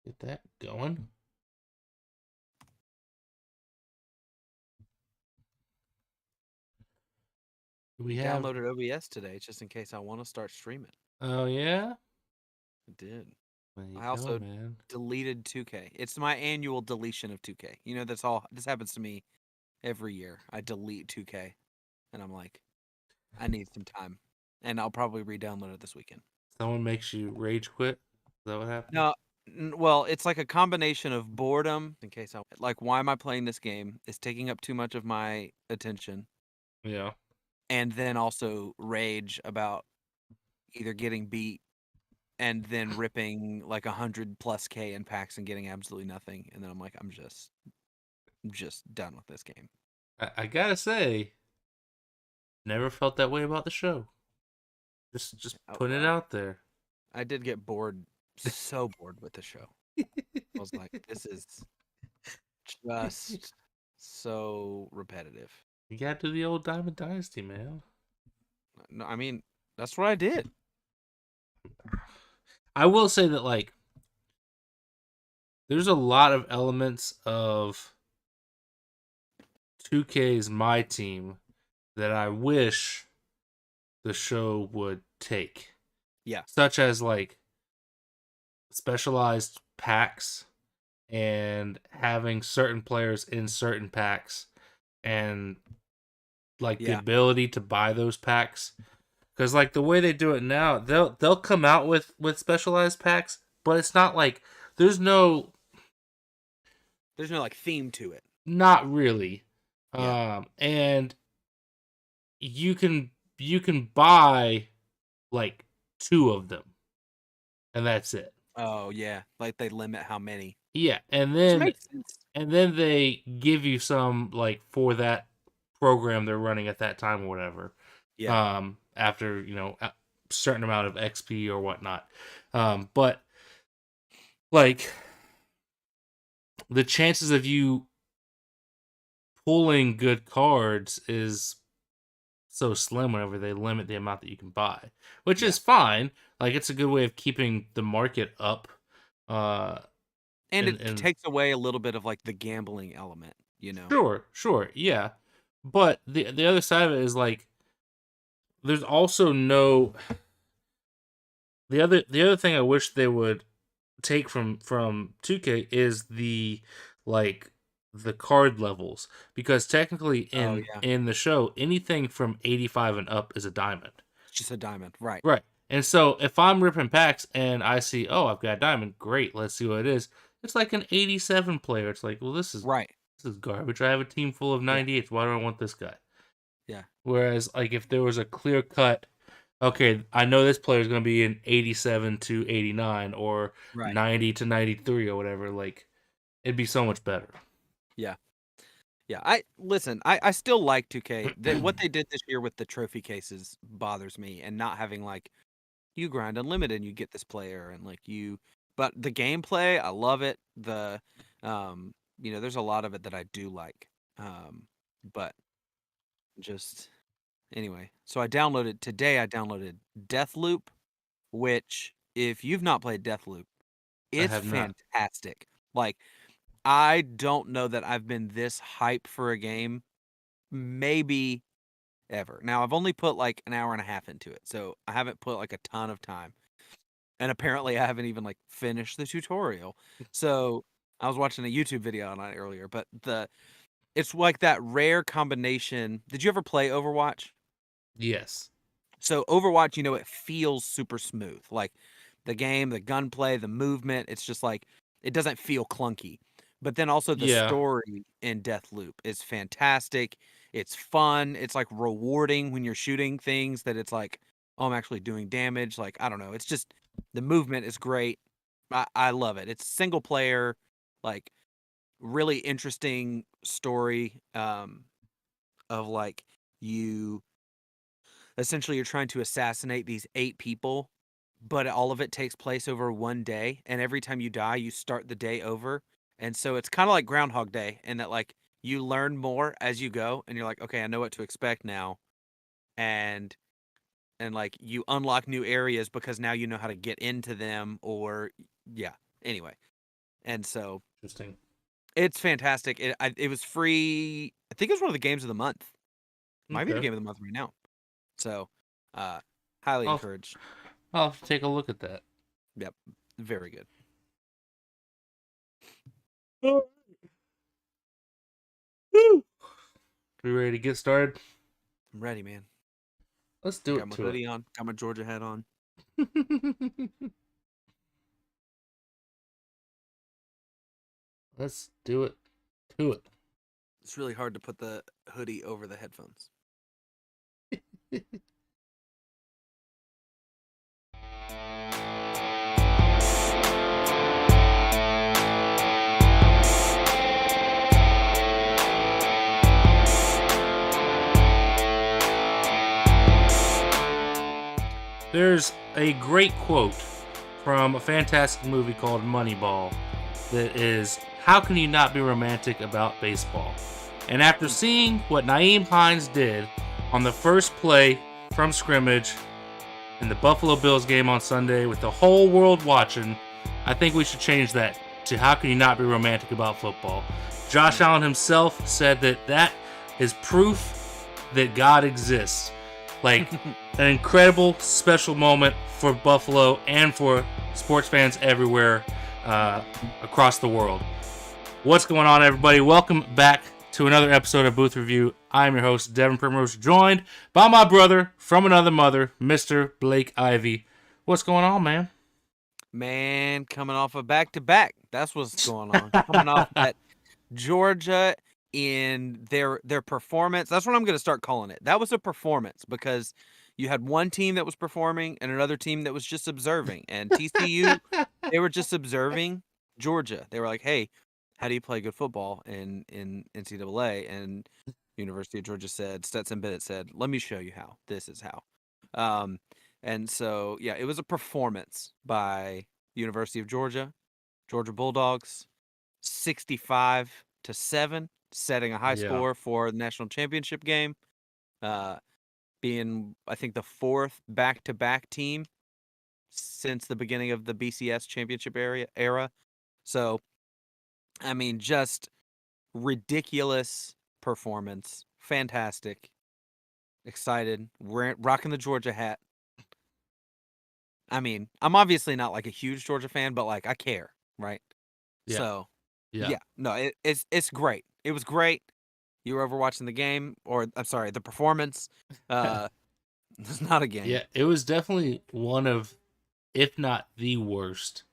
Get that going. We have. Downloaded OBS today just in case I want to start streaming. Oh yeah. I did. There you I go, also man. deleted 2K. It's my annual deletion of 2K. You know, that's all. This happens to me every year. I delete 2K, and I'm like, I need some time, and I'll probably re-download it this weekend. Someone makes you rage quit. Is that what happened? No, well, it's like a combination of boredom. In case I like, why am I playing this game? It's taking up too much of my attention, Yeah. and then also rage about either getting beat and then ripping like 100+ K in packs and getting absolutely nothing. And then I'm like, I'm just done with this game. I gotta say, never felt that way about the show. Just Oh putting it well, out there. I did get bored, so bored with the show. I was like, this is just so repetitive. You gotta do the old Diamond Dynasty, man. No, I mean, that's what I did. I will say that like there's a lot of elements of 2K's My Team that I wish the show would take. Yeah. Such as like specialized packs and having certain players in certain packs and like the Yeah. ability to buy those packs. Because like the way they do it now, they'll come out with specialized packs, but it's not like there's no There's no like theme to it. not really. Yeah. And you can buy like two of them and that's it. Oh yeah. Like they limit how many. Yeah, Which makes sense. and then they give you some like for that program they're running at that time or whatever. Yeah. After a certain amount of XP or whatnot. But like the chances of you pulling good cards is so slim whenever they limit the amount that you can buy, which Yeah. is fine. Like it's a good way of keeping the market up. Uh, And it and takes away a little bit of like the gambling element, you know. sure, yeah. But the other side of it is like there's also no the other thing I wish they would take from 2K is the like the card levels because technically Oh in yeah. in the show anything from 85 and up is a diamond. It's just a diamond. Right. Right. And so if I'm ripping packs and I see, oh, I've got a diamond, great, let's see what it is. It's like an 87 player. It's like, well, Right. this is garbage. I have a team full of Yeah. 98s. Why do I want this guy? Yeah. Whereas, like, if there was a clear cut, okay, I know this player is going to be an 87 to 89 or Right. 90 to 93 or whatever, like, it'd be so much better. Yeah. Yeah. I still like 2K. What they did this year with the trophy cases bothers me, and not having like you grind unlimited and you get this player and like you but the gameplay, I love it. There's a lot of it that I do like. But just anyway. So I downloaded Deathloop, which if you've not played Deathloop, I it's have not. fantastic. Like I don't know that I've been this hype for a game maybe ever. Now I've only put like an hour and a half into it, so I haven't put like a ton of time. And apparently I haven't even like finished the tutorial. So I was watching a YouTube video on it earlier, but it's like that rare combination. Did you ever play Overwatch? Yes. So Overwatch, it feels super smooth. Like the game, the gunplay, the movement, it's just like it doesn't feel clunky. But then also the Yeah. story in Deathloop is fantastic. It's fun. It's like rewarding when you're shooting things that it's like, oh, I'm actually doing damage. Like, I don't know. It's just the movement is great. I love it. It's single player, like really interesting story of like you essentially you're trying to assassinate these 8 people, but all of it takes place over one day, and every time you die, you start the day over. And so it's kind of like Groundhog Day in that like you learn more as you go and you're like, okay, I know what to expect now. And like you unlock new areas because now you know how to get into them or yeah. Anyway, And so Interesting. it's fantastic. It was free. I think it was one of the games of the month. Might be the Okay. game of the month right now. So, highly I'll encouraged. I'll have to take a look at that. Yep, very good. We ready to get started? I'm ready, man. Let's do Got it my to hoodie on. Got my Georgia hat on. it. Let's do it to it. It's really hard to put the hoodie over the headphones. There's a great quote from a fantastic movie called Moneyball that is, how can you not be romantic about baseball? And after seeing what Nyheim Hines did on the first play from scrimmage in the Buffalo Bills game on Sunday with the whole world watching, I think we should change that to how can you not be romantic about football? Josh Allen himself said that is proof that God exists. Like, an incredible special moment for Buffalo and for sports fans everywhere across the world. What's going on, everybody? Welcome back to another episode of Booth Review. I'm your host, Devin Primrose, joined by my brother from another mother, Mr. Blake Ivy. What's going on, man? Man, coming off a back-to-back. That's what's going on. Coming off that Georgia in their performance. That's what I'm going to start calling it. That was a performance because you had one team that was performing and another team that was just observing. And TCU, they were just observing Georgia. They were like, "Hey, how do you play good football in NCAA?" And University of Georgia said, Stetson Bennett said, "Let me show you how. This is how." And so, yeah, it was a performance by University of Georgia Bulldogs, 65-7, setting a high score for the national championship game. Being, I think, the fourth back-to-back team since the beginning of the BCS championship era. So, I mean, just ridiculous performance. Fantastic. Excited. We're rocking the Georgia hat. I mean, I'm obviously not like a huge Georgia fan, but like I care, right? Yeah. So, Yeah. no, it's great. It was great. You were over watching the game, or I'm sorry, the performance. It's not a game. Yeah, it was definitely one of, if not the worst,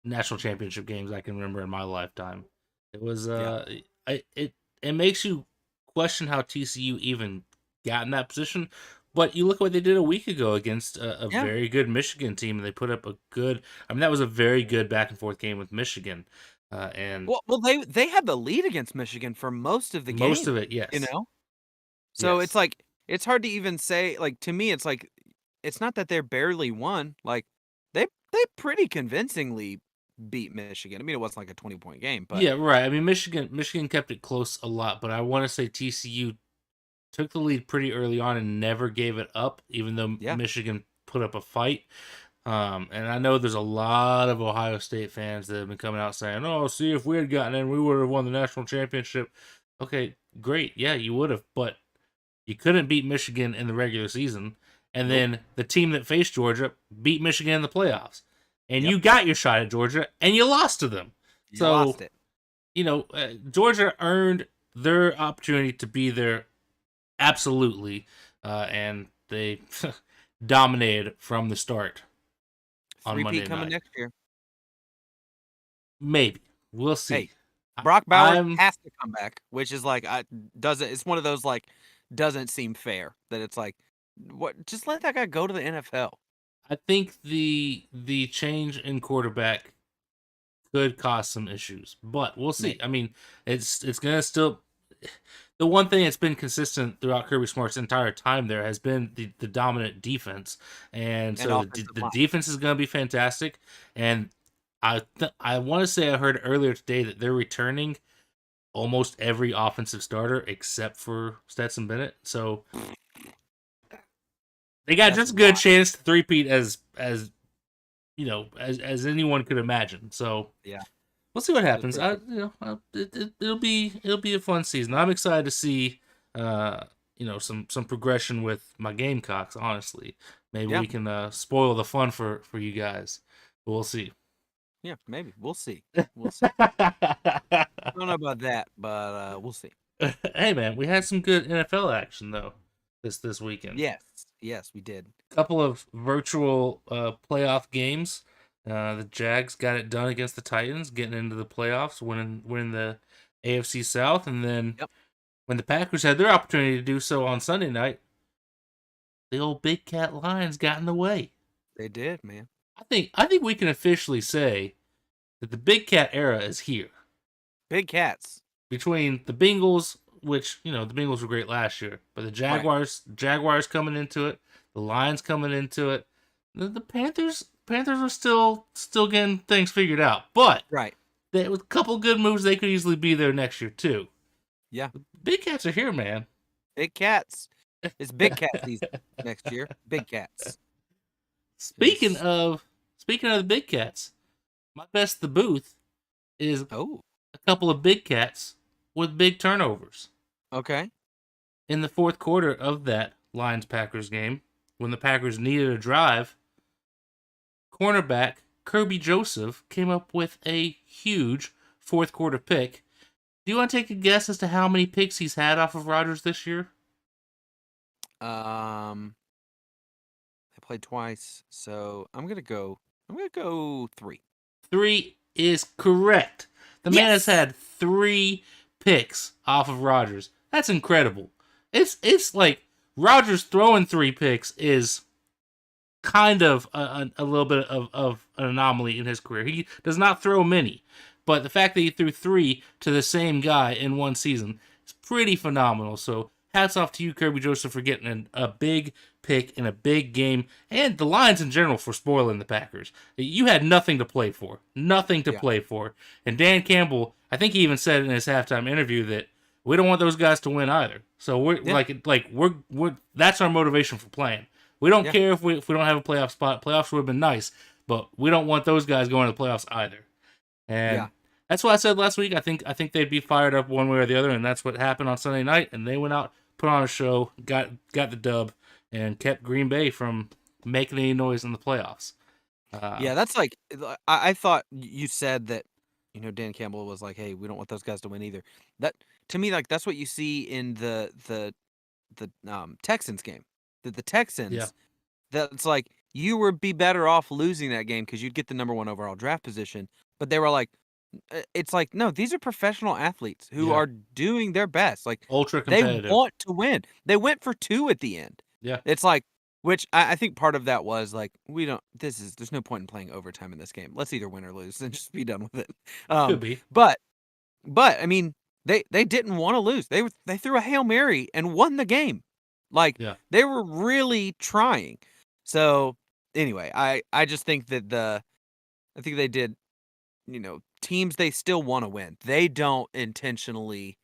national championship games I can remember in my lifetime. It was it makes you question how TCU even got in that position. But you look at what they did a week ago against a very good Michigan team, and they put up a good. I mean, that was a very good back and forth game with Michigan, and well, they had the lead against Michigan for most of the game. Most of it, yes. You know, so it's like it's hard to even say. Like to me, it's like it's not that they're barely won. Like they pretty convincingly beat Michigan. I mean, it wasn't like a 20-point game, but yeah, right. I mean, Michigan kept it close a lot, but I want to say TCU took the lead pretty early on and never gave it up, even though Michigan put up a fight. And I know there's a lot of Ohio State fans that have been coming out saying, "Oh, see, if we had gotten in, we would have won the national championship." Okay, great, yeah, you would have, but you couldn't beat Michigan in the regular season, and then the team that faced Georgia beat Michigan in the playoffs, and you got your shot at Georgia, and you lost to them. You lost it. You know, Georgia earned their opportunity to be there, absolutely, and they dominated from the start on Monday night. Coming next year. Maybe. We'll see. Hey, Brock Bowers has to come back, which is like it's one of those like doesn't seem fair that it's like what just let that guy go to the NFL. I think the change in quarterback could cause some issues, but we'll see. I mean, it's gonna still. The one thing that's been consistent throughout Kirby Smart's entire time there has been the dominant defense, and so the defense is going to be fantastic. And I want to say I heard earlier today that they're returning almost every offensive starter except for Stetson Bennett. So they got just a good chance to three-peat as as anyone could imagine. So Yeah, we'll see what it was happens. pretty cool. It'll be a fun season. I'm excited to see some progression with my Gamecocks. Honestly, maybe Yeah, we can spoil the fun for you guys. But we'll see. yeah, maybe we'll see. We'll see. I don't know about that, but we'll see. Hey man, we had some good NFL action though this weekend. Yes, yes, we did. Couple of virtual playoff games. The Jags got it done against the Titans, getting into the playoffs, winning the AFC South, and then Yep, when the Packers had their opportunity to do so on Sunday night, the old Big Cat Lions got in the way. they did, man. I think we can officially say that the Big Cat era is here. Big cats. Between the Bengals, which the Bengals were great last year, but the Jaguars coming into it, the Lions coming into it, the Panthers are still getting things figured out, but Right. with a couple good moves, they could easily be there next year too. Yeah. Big Cats are here, man. Big cats. It's big cat season next year. Big cats. Speaking of the Big Cats, my best the booth is Oh, a couple of Big Cats with big turnovers. okay. In the fourth quarter of that Lions-Packers game, when the Packers needed a drive, cornerback Kirby Joseph came up with a huge fourth quarter pick. Do you want to take a guess as to how many picks he's had off of Rodgers this year? They played twice, so I'm gonna go 3. 3 is correct. The man has Yes! had 3 picks off of Rodgers. That's incredible. It's like Rodgers throwing 3 picks is kind of a little bit of an anomaly in his career. He does not throw many, but the fact that he threw 3 to the same guy in one season is pretty phenomenal. So hats off to you, Kirby Joseph, for getting a big pick in a big game, and the Lions in general for spoiling the Packers. You had nothing to play for, Yeah. and Dan Campbell, I think he even said in his halftime interview that we don't want those guys to win either. So we're Yeah. we're that's our motivation for playing. We don't Yeah. care if we don't have a playoff spot. Playoffs would have been nice, but we don't want those guys going to the playoffs either. And Yeah. that's what I said last week. I think they'd be fired up one way or the other, and that's what happened on Sunday night. And they went out, put on a show, got the dub, and kept Green Bay from making any noise in the playoffs. Yeah, that's like I thought you said that Dan Campbell was like, "Hey, we don't want those guys to win either." That to me, like that's what you see in the Texans game. That the Yeah, Texans, that's like you would be better off losing that game because you'd get the number 1 overall draft position. But they were like, it's like no, these are professional athletes who yeah, are doing their best. Like ultra they competitive. want to win. They went for 2 at the end. Yeah, It's like, which I think part of that was like, we don't. There's no point in playing overtime in this game. Let's either win or lose and just be done with it. could be. But I mean, they didn't want to lose. They threw a Hail Mary and won the game. Like Yeah, they were really trying. So anyway, I just think that I think they did. Teams they still want to win. They don't intentionally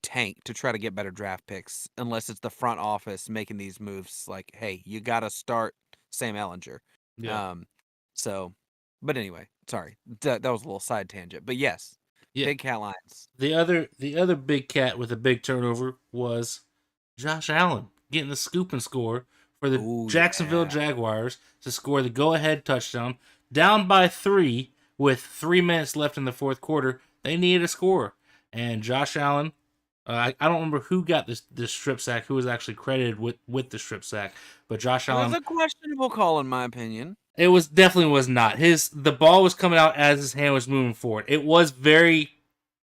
tank to try to get better draft picks unless it's the front office making these moves like, hey, you got to start Sam Ellinger. yeah, Um, so, but anyway, sorry, that was a little side tangent, but yes, yeah. Big Cat Lions. The other big cat with a big turnover was Josh Allen getting the scoop and score for the Oh Jacksonville yeah, Jaguars to score the go-ahead touchdown, down by 3 with 3 minutes left in the fourth quarter. They needed a score, and Josh Allen. I don't remember who got this strip sack, who was actually credited with the strip sack, but Josh it was Allen. a questionable call in my opinion. It was definitely was not the ball was coming out as his hand was moving forward. It was very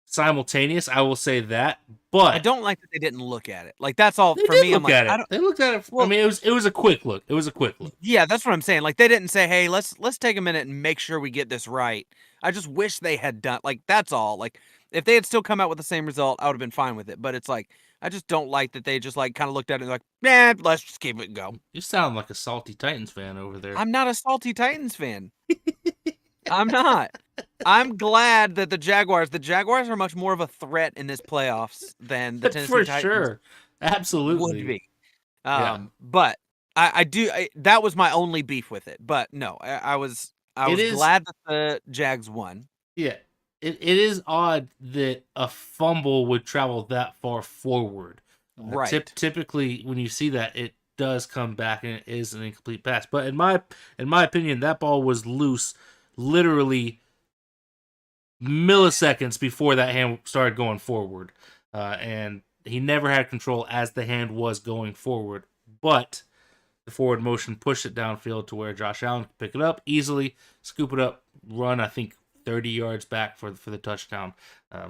simultaneous, I will say that, but I don't like that they didn't look at it. Like that's all they for did me. I'm look like, at I it. don't. They looked at it. I Well, mean, it was a quick look. It was a quick look. yeah, that's what I'm saying. Like they didn't say, "Hey, let's take a minute and make sure we get this right." I just wish they had done like that's all. Like if they had still come out with the same result, I would have been fine with it. But it's like I just don't like that they just like kind of looked at it and like, "Man, let's just keep it go." You sound like a salty Titans fan over there. I'm not a salty Titans fan. I'm not. I'm glad that the Jaguars are much more of a threat in this playoffs than the Tennessee For Titans sure. would Absolutely. be. Yeah. But I do. That was my only beef with it. But no, I It was is, glad that the Jags won. yeah. It is odd that a fumble would travel that far forward. Right. Typically, when you see that, it does come back and it is an incomplete pass. But in my opinion, that ball was loose, literally milliseconds before that hand started going forward, and he never had control as the hand was going forward. But the forward motion pushed it downfield to where Josh Allen could pick it up easily, scoop it up, run, I think 30 yards back for the touchdown.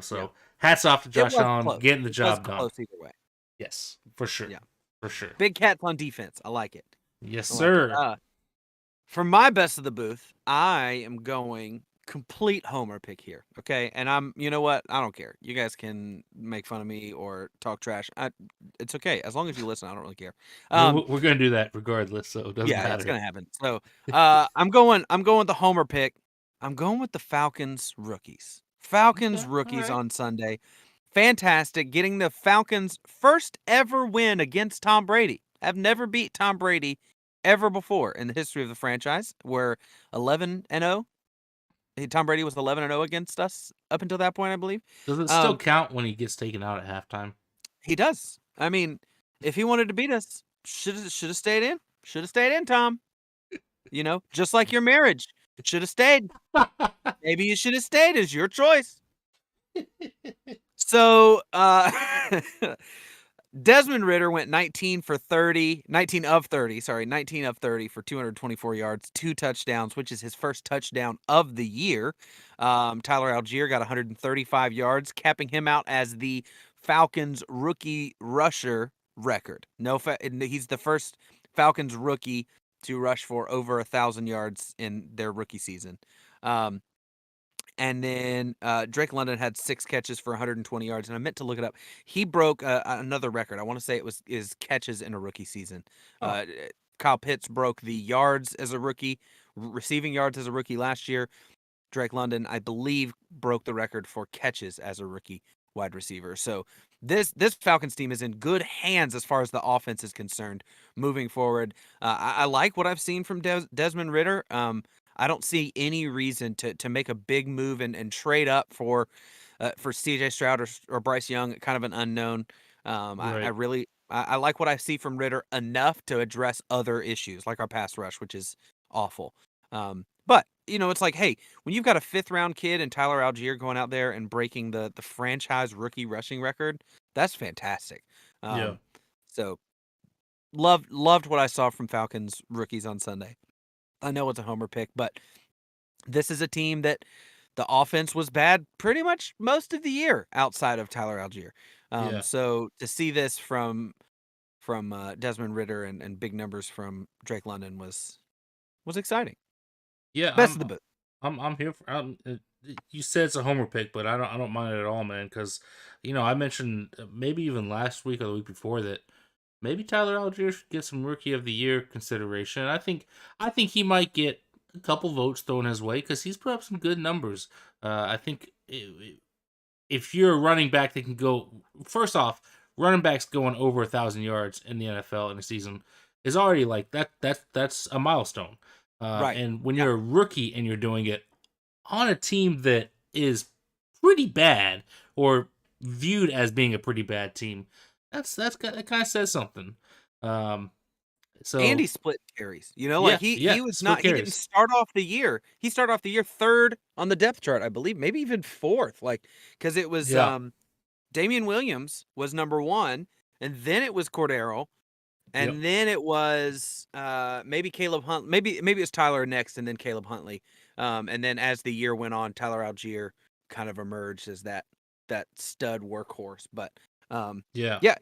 So Yeah. hats off to It Josh was Allen close. getting the It was job done. close either way. Yes, for sure. Yeah. For sure. Big cats on defense. I like it. Yes, I like it. sir. For my best of the booth, I am going complete homer pick here. Okay, and you know what? I don't care. You guys can make fun of me or talk trash. It's okay as long as you listen. I don't really care. We're gonna do that regardless, so it doesn't Yeah, it's matter. gonna happen. So, I'm going with the homer pick. I'm going with the Falcons rookies. Falcons Okay, all rookies right. on Sunday. Fantastic, getting the Falcons' first ever win against Tom Brady. Have never beat Tom Brady ever before in the history of the franchise. We're 11-0. Tom Brady was 11-0 against us up until that point, I believe. Does it still Um, count when he gets taken out at halftime? he does. I mean, if he wanted to beat us, should have stayed in. Should have stayed in, Tom. You know, just like your marriage. It should have stayed. Maybe you should have stayed. It's your choice. So, Desmond Ritter went 19 of 30 for 224 yards, 2 touchdowns, which is his first touchdown of the year. Tyler Algier got 135 yards, capping him out as the Falcons rookie rusher record. He's the first Falcons rookie to rush for over 1,000 yards in their rookie season. And then Drake London had 6 catches for 120 yards, and I meant to look it up. He broke another record. I want to say it was his catches in a rookie season. Oh, Kyle Pitts broke the yards as a rookie, receiving yards as a rookie last year. Drake London, I believe, broke the record for catches as a rookie wide receiver. So this Falcons team is in good hands as far as the offense is concerned moving forward. I like what I've seen from Desmond Ritter. I don't see any reason to make a big move and trade up for C.J. Stroud or Bryce Young, kind of an unknown. right. I like what I see from Ritter enough to address other issues like our pass rush, which is awful. But it's like, hey, when you've got a 5th-round kid and Tyler Algier going out there and breaking the franchise rookie rushing record, that's fantastic. Yeah. So loved what I saw from Falcons rookies on Sunday. I know it's a homer pick, but this is a team that the offense was bad pretty much most of the year outside of Tyler Algier. Yeah. So to see this from Desmond Ritter and big numbers from Drake London was exciting. Yeah, Best of the booth. I'm here for. You said it's a homer pick, but I don't mind it at all, man. Because I mentioned maybe even last week or the week before that maybe Tyler Algier should get some Rookie of the Year consideration. I think he might get a couple votes thrown his way because he's put up some good numbers. I think if you're a running back that can go, first off, running backs going over 1,000 yards in the NFL in a season is already like that. That's a milestone. Right. And when Yeah. you're a rookie and you're doing it on a team that is pretty bad or viewed as being a pretty bad team, that kind of says something. So And he split carries. yeah, Like he was split he didn't carries. start off the year. He started off the year 3rd on the depth chart, I believe, maybe even 4th. Like because it was Yeah, Damian Williams was number 1, and then it was Cordero, yep, and then it was maybe Caleb Hunt. Maybe it was Tyler next, and then Caleb Huntley. And then as the year went on, Tyler Algier kind of emerged as that stud workhorse. But yeah. yeah,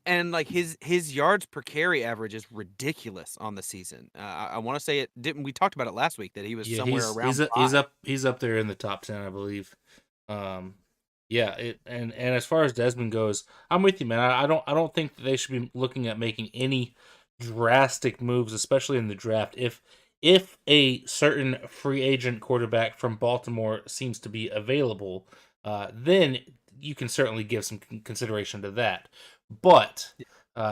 and like his yards per carry average is ridiculous on the season. I want to say it didn't. We talked about it last week that he was Yeah, somewhere around he's up there in the top 10, I believe. Yeah, and as far as Desmond goes, I'm with you, man. I don't think that they should be looking at making any drastic moves, especially in the draft. If a certain free agent quarterback from Baltimore seems to be available, then you can certainly give some consideration to that. But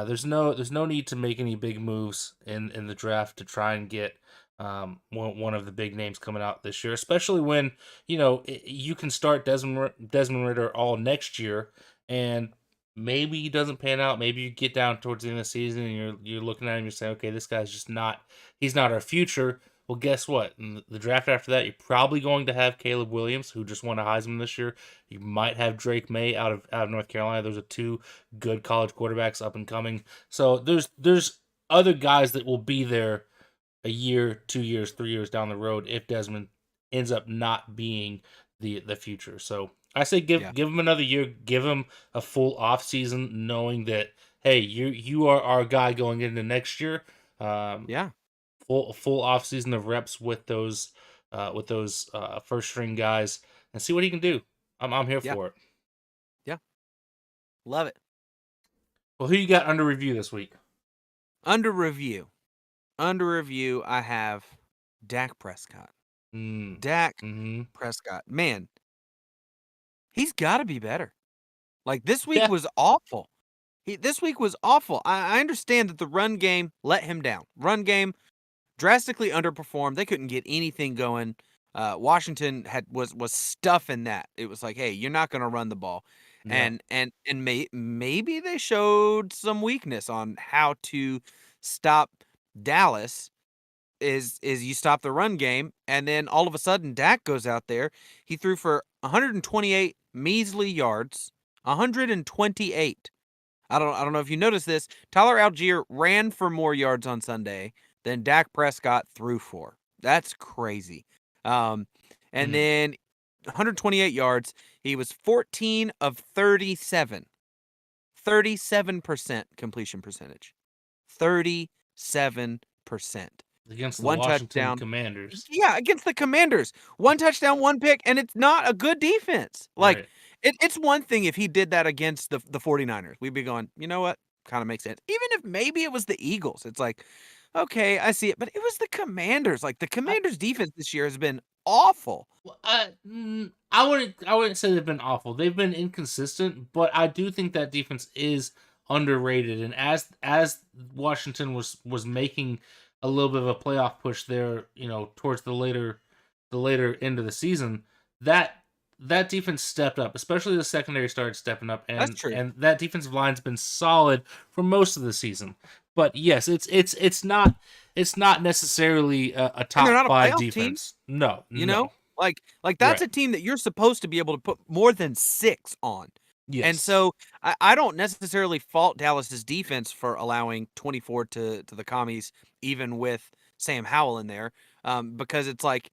There's no need to make any big moves in the draft to try and get one of the big names coming out this year, especially when you can start Desmond Ritter all next year, and maybe he doesn't pan out. Maybe you get down towards the end of the season and you're looking at him and you're saying, okay, this guy's just not he's not our future. Well, guess what? In the draft after that, you're probably going to have Caleb Williams, who just won a Heisman this year. You might have Drake May out of North Carolina. Those are two good college quarterbacks up and coming. So there's other guys that will be there a year, 2 years, 3 years down the road if Desmond ends up not being the future. So I say Yeah. give him another year, give him a full off season, knowing that hey, you are our guy going into next year. Yeah. Full off season of reps with those first string guys and see what he can do. I'm here Yeah. for it. Yeah. Love it. Well, who you got under review this week? Under review, I have Dak Prescott. Mm. Dak Mm-hmm. Prescott. Man, he's got to be better. Like, this week Yeah. was awful. This week was awful. I understand that the run game let him down. Run game drastically underperformed. They couldn't get anything going. Washington was stuffing that. It was like, hey, you're not going to run the ball, Yeah. and maybe they showed some weakness on how to stop Dallas. Is you stop the run game, and then all of a sudden Dak goes out there. He threw for 128 measly yards. 128. I don't know if you noticed this. Tyler Algier ran for more yards on Sunday than Dak Prescott threw for. That's crazy. And then 128 yards. He was 14 of 37. 37% completion percentage. 37%. Against the One Washington touchdown. Commanders. Yeah, against the Commanders. One touchdown, one pick, and it's not a good defense. Like, Right. it's one thing if he did that against the 49ers. We'd be going, you know what? Kind of makes sense. Even if maybe it was the Eagles. It's like, okay, I see it. But it was the Commanders. Like, the I, Commanders' defense this year has been awful. I wouldn't say they've been awful. They've been inconsistent, but I do think that defense is underrated. And as Washington was making a little bit of a playoff push there, towards the later end of the season, that defense stepped up, especially the secondary started stepping up, That's and true. and that defensive line's been solid for most of the season. But yes, it's not necessarily a And they're top not a five playoff team. defense. No, You know? no. Like that's Right. a team that you're supposed to be able to put more than 6 on. And Yes. so I don't necessarily fault Dallas's defense for allowing 24 to the Commies, even with Sam Howell in there, because it's like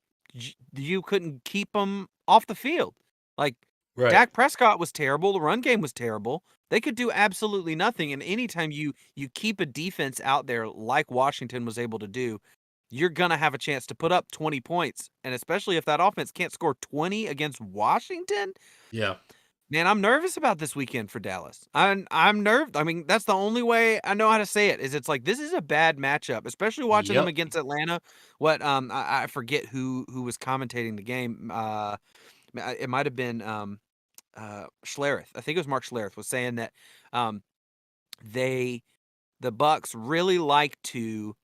you couldn't keep them off the field. Like, Right. Dak Prescott was terrible. The run game was terrible. They could do absolutely nothing. And anytime you keep a defense out there like Washington was able to do, you're going to have a chance to put up 20 points. And especially if that offense can't score 20 against Washington, Yeah. man, I'm nervous about this weekend for Dallas. I'm nerved. I mean, that's the only way I know how to say it. Is it's like this is a bad matchup, especially watching them Yep. against Atlanta. What I forget who was commentating the game. It might have been Schlereth. I think it was Mark Schlereth was saying that the Bucks really like to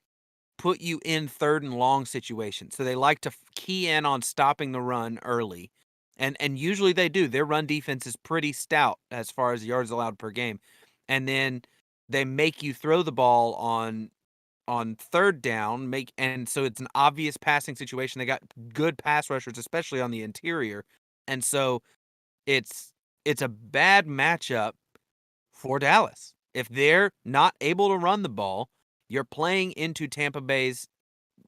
put you in third and long situations. So they like to key in on stopping the run early. And usually they do. Their run defense is pretty stout as far as yards allowed per game. And then they make you throw the ball on third down, and so it's an obvious passing situation. They got good pass rushers, especially on the interior. And so it's a bad matchup for Dallas. If they're not able to run the ball, you're playing into Tampa Bay's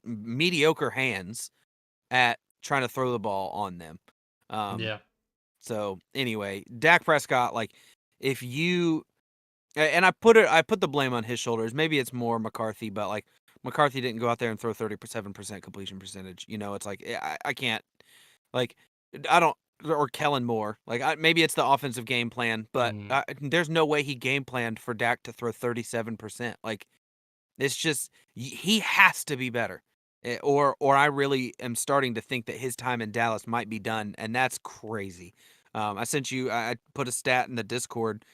mediocre hands at trying to throw the ball on them. Yeah. So anyway, Dak Prescott, like, if you and I put the blame on his shoulders. Maybe it's more McCarthy, but like McCarthy didn't go out there and throw 37% completion percentage. It's like I can't, like, I don't, or Kellen Moore. Like, maybe it's the offensive game plan, but there's no way he game planned for Dak to throw 37%. Like, it's just he has to be better. Or I really am starting to think that his time in Dallas might be done, and that's crazy. I put a stat in the Discord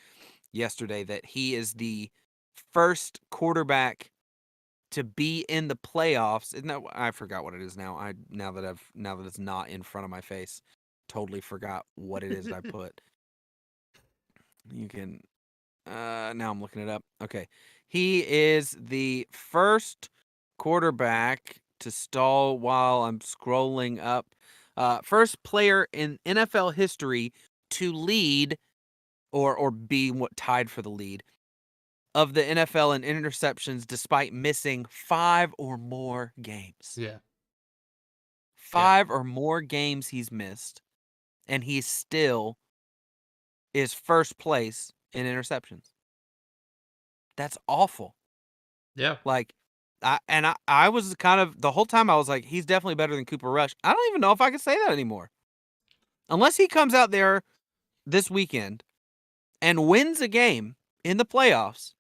yesterday that he is the first quarterback to be in the playoffs. Isn't that, I forgot what it is now. Now that it's not in front of my face, totally forgot what it is that I put. You can now I'm looking it up. Okay. He is the first quarterback to stall while I'm scrolling up. First player in NFL history to lead or be what tied for the lead of the NFL in interceptions despite missing 5 or more games. Yeah. 5 or more games he's missed, and he still is first place in interceptions. That's awful. Yeah. Like, I was kind of, the whole time I was like, he's definitely better than Cooper Rush. I don't even know if I can say that anymore. Unless he comes out there this weekend and wins a game in the playoffs,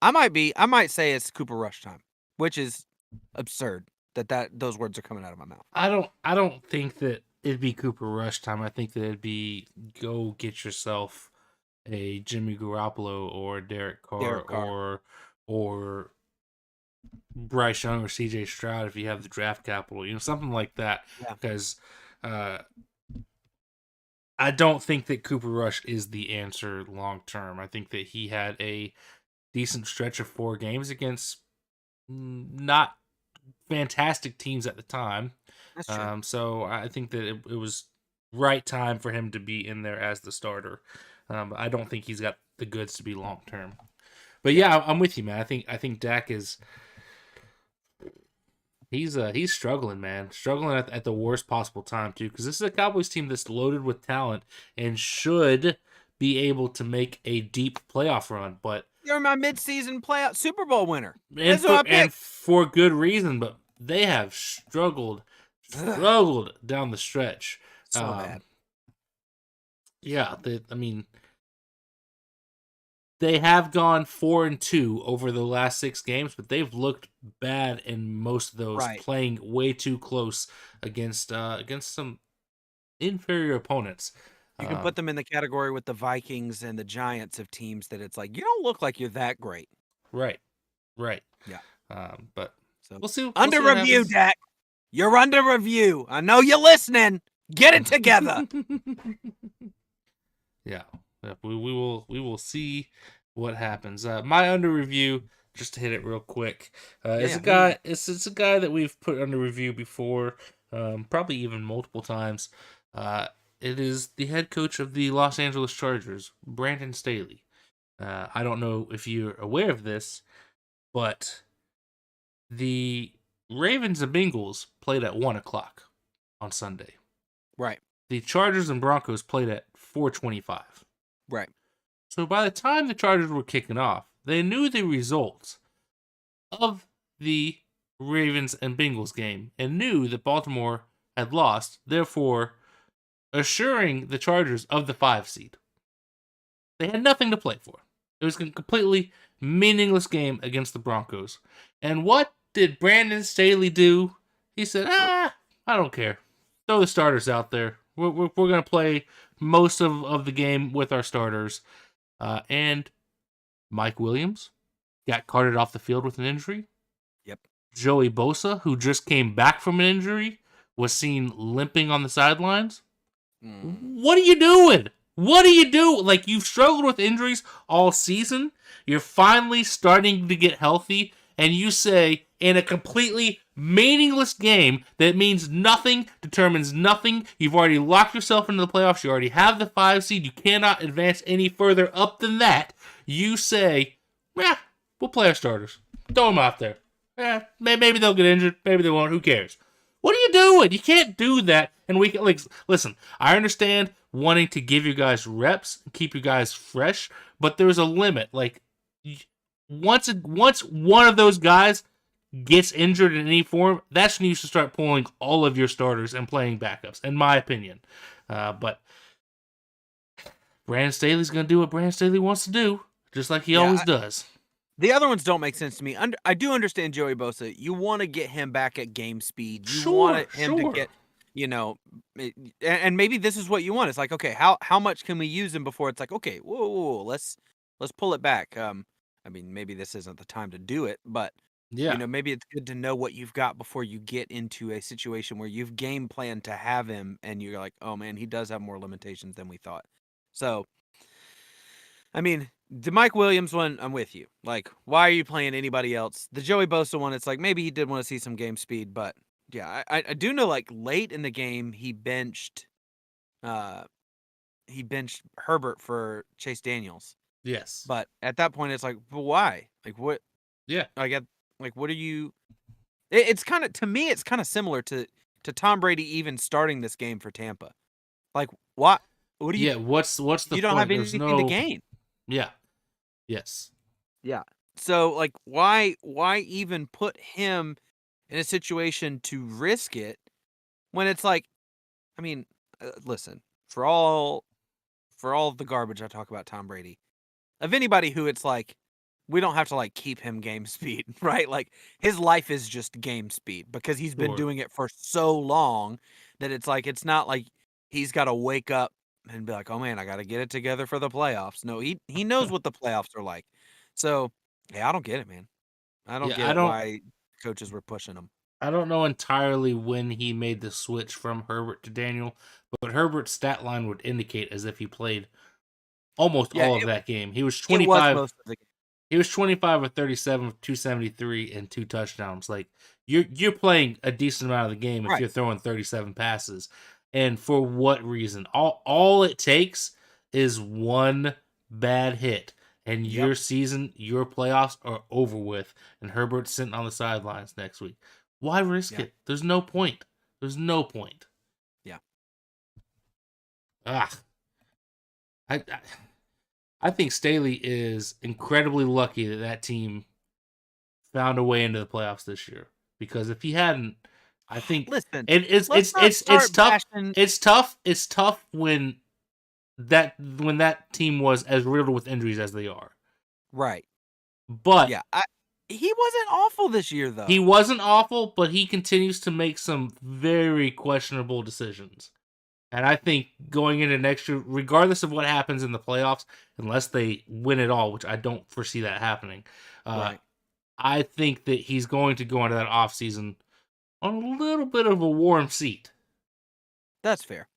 I might say it's Cooper Rush time, which is absurd that those words are coming out of my mouth. I don't think that it'd be Cooper Rush time. I think that it'd be go get yourself a Jimmy Garoppolo or Derek Carr. or Bryce Young or CJ Stroud if you have the draft capital, something like that. Yeah. Because I don't think that Cooper Rush is the answer long term. I think that he had a decent stretch of 4 games against not fantastic teams at the time. That's true. So I think that it was right time for him to be in there as the starter. I don't think he's got the goods to be long term. But yeah, I'm with you, man. I think Dak is he's struggling, man. Struggling at the worst possible time too, because this is a Cowboys team that's loaded with talent and should be able to make a deep playoff run. But You're my midseason playoff Super Bowl winner. and for good reason, but they have struggled down the stretch. So bad. Yeah, they have gone 4-2 over the last 6 games, but they've looked bad in most of those, playing way too close against some inferior opponents. You can put them in the category with the Vikings and the Giants of teams that it's like, you don't look like you're that great. Right. Yeah. But so we'll see. Under review, Dak. You're under review. I know you're listening. Get it together. Yeah. We will see what happens. My under review, just to hit it real quick, is a guy. It's a guy that we've put under review before, probably even multiple times. It is the head coach of the Los Angeles Chargers, Brandon Staley. I don't know if you're aware of this, but the Ravens and Bengals played at 1:00 on Sunday. Right. The Chargers and Broncos played at 4:25. Right. So by the time the Chargers were kicking off, they knew the results of the Ravens and Bengals game and knew that Baltimore had lost, therefore assuring the Chargers of the 5 seed. They had nothing to play for. It was a completely meaningless game against the Broncos. And what did Brandon Staley do? He said, I don't care. Throw the starters out there. We're going to play most of the game with our starters. And Mike Williams got carted off the field with an injury. Yep. Joey Bosa, who just came back from an injury, was seen limping on the sidelines. What are you doing? What do you do? Like, you've struggled with injuries all season. You're finally starting to get healthy. And you say, in a completely meaningless game that means nothing, determines nothing, you've already locked yourself into the playoffs, you already have the 5 seed, you cannot advance any further up than that, you say, we'll play our starters. Throw them out there. Maybe they'll get injured, maybe they won't, who cares? What are you doing? You can't do that. And listen, I understand wanting to give you guys reps, keep you guys fresh, but there's a limit. Like, once one of those guys gets injured in any form, that's when you should start pulling all of your starters and playing backups, in my opinion. But Brandon Staley's going to do what Brandon Staley wants to do, just like he always does. The other ones don't make sense to me. I do understand Joey Bosa. You want to get him back at game speed. You want him to get, and maybe this is what you want. It's like, okay, how much can we use him before it's like, okay, whoa, let's pull it back. I mean, maybe this isn't the time to do it, but Yeah. maybe it's good to know what you've got before you get into a situation where you've game planned to have him and you're like, oh man, he does have more limitations than we thought. So, I mean, the Mike Williams one, I'm with you. Like, why are you playing anybody else? The Joey Bosa one, it's like maybe he did want to see some game speed, but yeah, I do know like late in the game uh he benched Herbert for Chase Daniels. Yes. But at that point it's like, but why? Like what Yeah. I get like what are you it's kind of to me it's kind of similar to Tom Brady even starting this game for Tampa. Like what do Yeah. What's the you don't have point? There's anything to no. gain. Yeah. Yes. Yeah. So like why even put him in a situation to risk it when it's like I mean, listen, for all the garbage I talk about Tom Brady, of anybody who it's like we don't have to like keep him game speed, right? Like his life is just game speed because he's been Sure. doing it for so long that it's like it's not like he's got to wake up and be like, "Oh man, I got to get it together for the playoffs." No, he knows what the playoffs are like. So, yeah, I don't get it, man. I don't Yeah. get it why coaches were pushing him. I don't know entirely when he made the switch from Herbert to Daniel, but Herbert's stat line would indicate as if he played almost Yeah, all of that game. He was it was 25. most of the game. He was 25 or 37 with 273 and 2 touchdowns. Like you're playing a decent amount of the game if Right. you're throwing 37 passes. And for what reason? All it takes is one bad hit and Yep. your season, your playoffs are over with and Herbert's sitting on the sidelines next week. Why risk Yeah. it? There's no point. There's no point. Yeah. Ah. I I think Staley is incredibly lucky that team found a way into the playoffs this year. Because if he hadn't, I think Listen, it's let's not start tough. bashing. It's tough. It's tough when that team was as riddled with injuries as they are. Right. But Yeah. He wasn't awful this year though. he wasn't awful, but he continues to make some very questionable decisions. And I think going into next year, regardless of what happens in the playoffs, unless they win it all, which I don't foresee that happening, Right. I think that he's going to go into that offseason on a little bit of a warm seat. That's fair.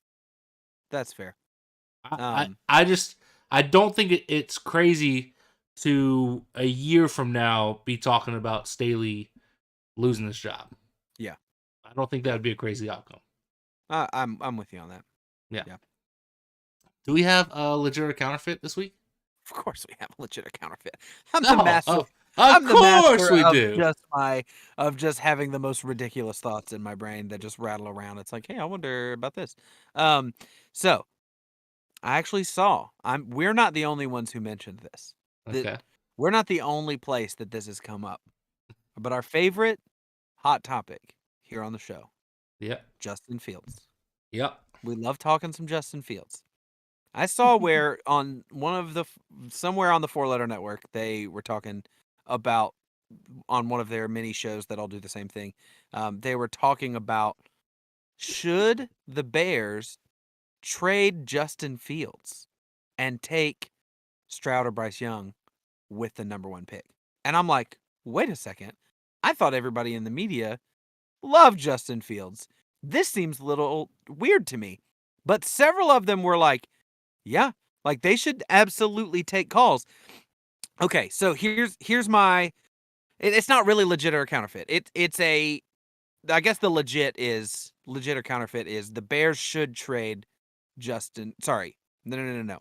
That's fair. I don't think it's crazy to a year from now be talking about Staley losing his job. Yeah. I don't think that would be a crazy outcome. I'm with you on that. Yeah. Do we have a legit or counterfeit this week? Of course we have a legit counterfeit. Of I'm the course master we of do. just having the most ridiculous thoughts in my brain that just rattle around. It's like, hey, I wonder about this. So I actually saw. We're not the only ones who mentioned this. Okay. We're not the only place that this has come up. But our favorite hot topic here on the show, Yep. Justin Fields. Yep. We love talking some Justin Fields. I saw where on somewhere on the 4-letter network they were talking about on one of their mini shows that all do the same thing. They were talking about should the Bears trade Justin Fields and take Stroud or Bryce Young with the number 1 pick. And I'm like, wait a second. I thought everybody in the media loved Justin Fields. This seems a little weird to me. But several of them were like, yeah, like they should absolutely take calls. Okay, so here's my it's not really legit or counterfeit. It's a I guess the legit or counterfeit is the Bears should trade Justin. Sorry. No.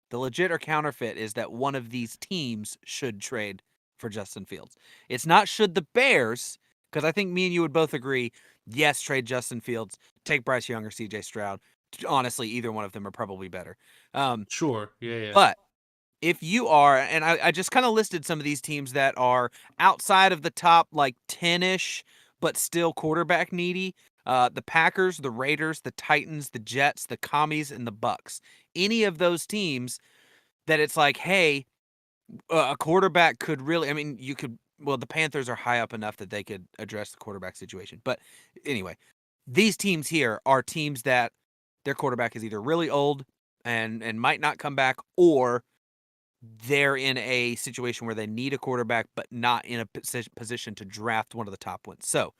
The legit or counterfeit is that one of these teams should trade for Justin Fields. It's not should the Bears, because I think me and you would both agree, yes, trade Justin Fields, take Bryce Young or CJ Stroud. Honestly, either one of them are probably better. Sure. Yeah. But if you are, and I just kind of listed some of these teams that are outside of the top like 10-ish, but still quarterback needy. The Packers, the Raiders, the Titans, the Jets, the Commies, and the Bucks. Any of those teams that it's like, hey, a quarterback could really, I mean, the Panthers are high up enough that they could address the quarterback situation. But anyway, these teams here are teams that their quarterback is either really old and might not come back, or they're in a situation where they need a quarterback, but not in a position to draft one of the top ones. So,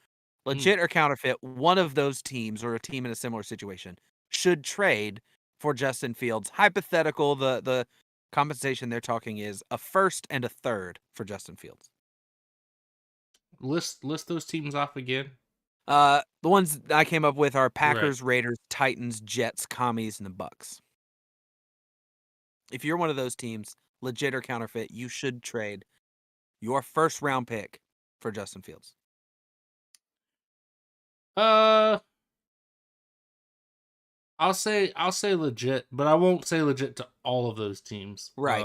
Mm. legit or counterfeit, one of those teams or a team in a similar situation should trade for Justin Fields. Hypothetical, the compensation they're talking is a first and a third for Justin Fields. List those teams off again. The ones I came up with are Right. Packers, Raiders, Titans, Jets, Commies, and the Bucks. If you're one of those teams, legit or counterfeit, you should trade your first round pick for Justin Fields. Uh, I'll say legit, but I won't say legit to all of those teams. Right.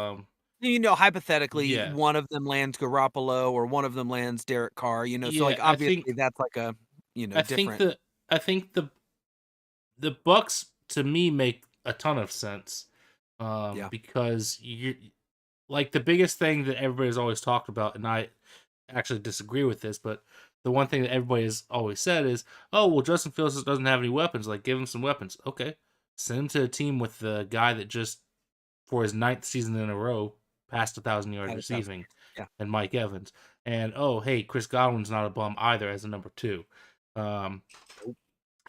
Hypothetically, Yeah, one of them lands Garoppolo or one of them lands Derek Carr, so, yeah. like, obviously, that's like a, I think different. the I think the Bucks to me make a ton of sense, Yeah. because you like the biggest thing that everybody's always talked about, and I actually disagree with this, but the one thing that everybody has always said is, "Oh, well, Justin Fields doesn't have any weapons. Like, give him some weapons." Okay, send him to a team with the guy that just for his ninth season in a row passed 1,000 yards Had a tough receiving, Yeah. and Mike Evans. And oh, hey, Chris Godwin's not a bum either as a number two. Um,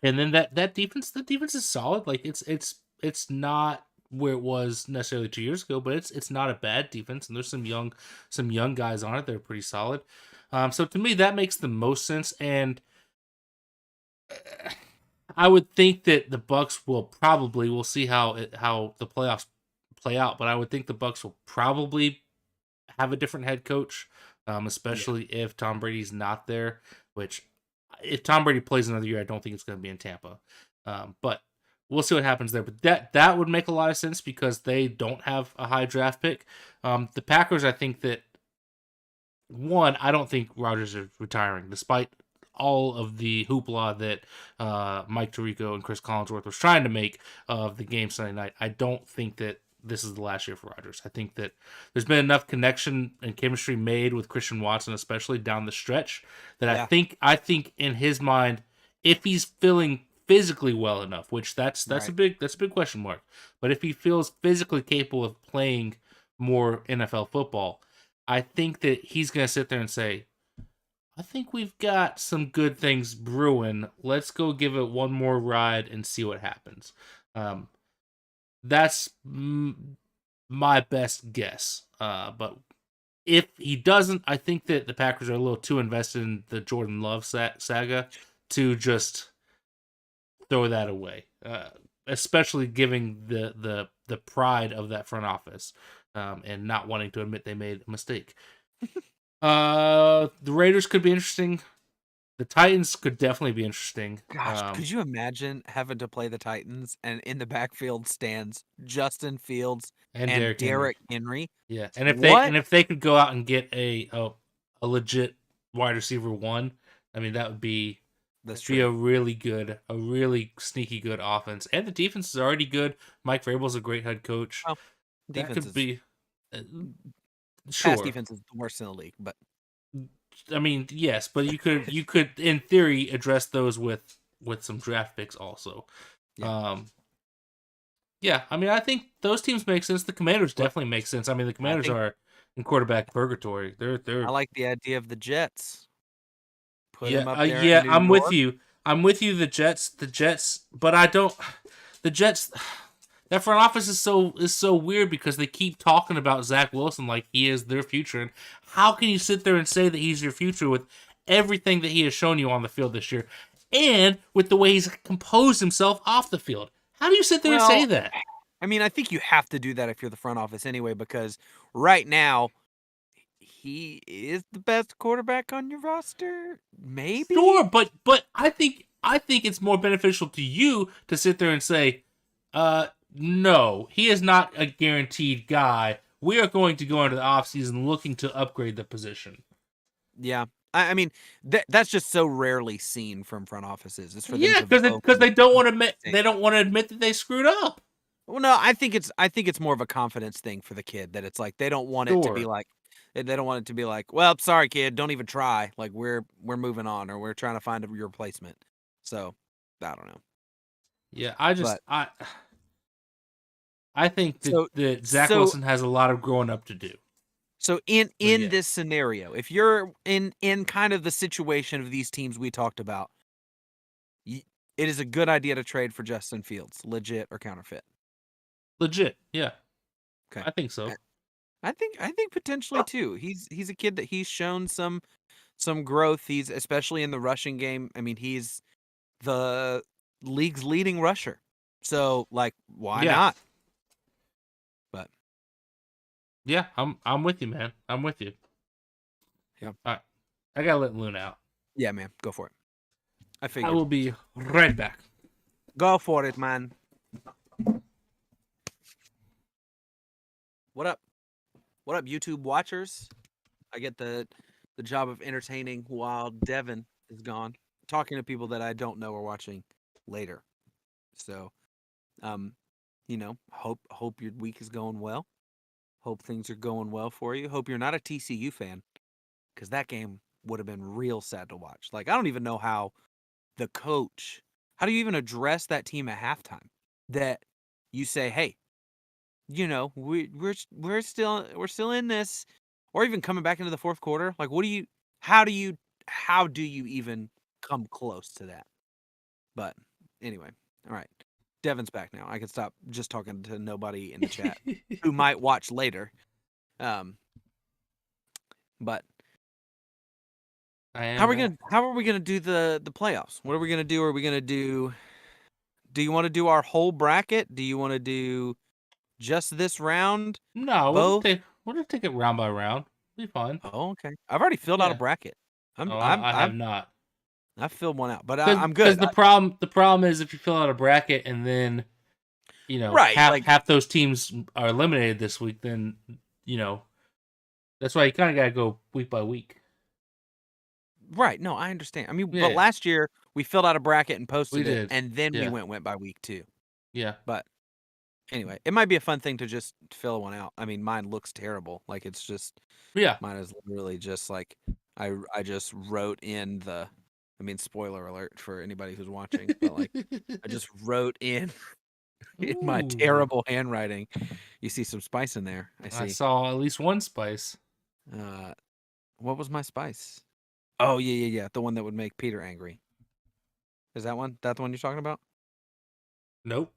and then that defense, the defense is solid. Like it's not where it was necessarily 2 years ago, but it's not a bad defense, and there's some young guys on it that are pretty solid. So to me, that makes the most sense, and I would think that the Bucks will probably we'll see how the playoffs play out, but I would think the Bucks will probably have a different head coach, Yeah. especially if Tom Brady's not there. Which, if Tom Brady plays another year, I don't think it's going to be in Tampa. But we'll see what happens there. But that would make a lot of sense because they don't have a high draft pick. The Packers, I think that one, I don't think Rodgers is retiring, despite all of the hoopla that Mike Tirico and Chris Collinsworth was trying to make of the game Sunday night. I don't think that this is the last year for Rodgers. I think that there's been enough connection and chemistry made with Christian Watson, especially down the stretch, that Yeah. I think in his mind, if he's feeling physically well enough, which that's a Right. big question mark, but if he feels physically capable of playing more NFL football, I think that he's going to sit there and say, I think we've got some good things brewing. Let's go give it one more ride and see what happens. Um, that's my best guess. But if he doesn't, I think that the Packers are a little too invested in the Jordan Love saga to just throw that away. Especially giving the pride of that front office, and not wanting to admit they made a mistake. The Raiders could be interesting. The Titans could definitely be interesting. Gosh, could you imagine having to play the Titans and in the backfield stands Justin Fields And and Derrick Henry. Derrick Henry? Yeah, and What? if they could go out and get a legit wide receiver one, I mean That's that'd be true. a really sneaky good offense, and the defense is already good. Mike Vrabel's a great head coach. Well, That defense could is be pass sure. defense is the worst in the league, but I mean, yes, but you could in theory address those with some draft picks also. yeah. Um, yeah, I mean, I think those teams make sense. The Commanders Well, definitely make sense. I mean, the I Commanders think are in quarterback purgatory. I They're like the idea of the Jets. Put yeah, him up there in yeah. New I'm with York. you. I'm with you. The Jets, but I don't. The Jets, that front office is so weird because they keep talking about Zach Wilson like he is their future. And how can you sit there and say that he's your future with everything that he has shown you on the field this year, and with the way he's composed himself off the field? How do you sit there and say Well, that? I mean, I think you have to do that if you're the front office anyway, because right now he is the best quarterback on your roster. Maybe. Sure, but I think it's more beneficial to you to sit there and say, no, he is not a guaranteed guy. We are going to go into the offseason looking to upgrade the position. Yeah. I mean, that's just so rarely seen from front offices. Is for them Yeah, to because vocally they don't want to say. admit that they screwed up. Well, no, I think it's more of a confidence thing for the kid that it's like they don't want it to be Sure. like they don't want it to be like, well, sorry, kid, don't even try. Like we're moving on or we're trying to find your replacement. So I don't know, Yeah, but I think So that Zach so Wilson has a lot of growing up to do. so in yeah. this scenario, if you're in kind of the situation of these teams we talked about, it is a good idea to trade for Justin Fields, legit or counterfeit. Legit, yeah. Okay. I think so. I think potentially too. He's a kid that he's shown some growth. He's especially in the rushing game. I mean, he's the league's leading rusher. So like, why Yeah. not? But Yeah, I'm with you, man. I'm with you. yeah. All right. I gotta let Loon out. Yeah, man, go for it. I I figured. will be right back. Go for it, man. What up? What up, YouTube watchers? I get the job of entertaining while Devin is gone, talking to people that I don't know are watching later. So, hope your week is going well. Hope things are going well for you. Hope you're not a TCU fan, because that game would have been real sad to watch. Like, I don't even know how how do you even address that team at halftime? That you say, hey, we're still in this, or even coming back into the fourth quarter. Like, how do you even come close to that? But anyway, all right. Devin's back now. I can stop just talking to nobody in the chat who might watch later. But how are we gonna do the playoffs? What are we gonna do? Are we gonna do? Do you want to do our whole bracket? Do you want to do just this round? No, Both? we'll just take it round by round. Be fine. Oh, okay. I've already filled out a bracket. I have not. I filled one out, but I'm good. Because the problem is if you fill out a bracket and then Right, half those teams are eliminated this week, then that's why you kind of gotta go week by week. Right. No, I understand. I mean, Yeah. but last year we filled out a bracket and posted We it, did. and then Yeah. we went by week 2. Yeah. But anyway, it might be a fun thing to just fill one out. I mean, mine looks terrible. Like, it's just mine is literally just like I just wrote in the. I mean, spoiler alert for anybody who's watching, but like I just wrote in my terrible handwriting. You see some spice in there. I saw at least one spice. What was my spice? Oh, yeah. The one that would make Peter angry. Is that one? That the one you're talking about? Nope.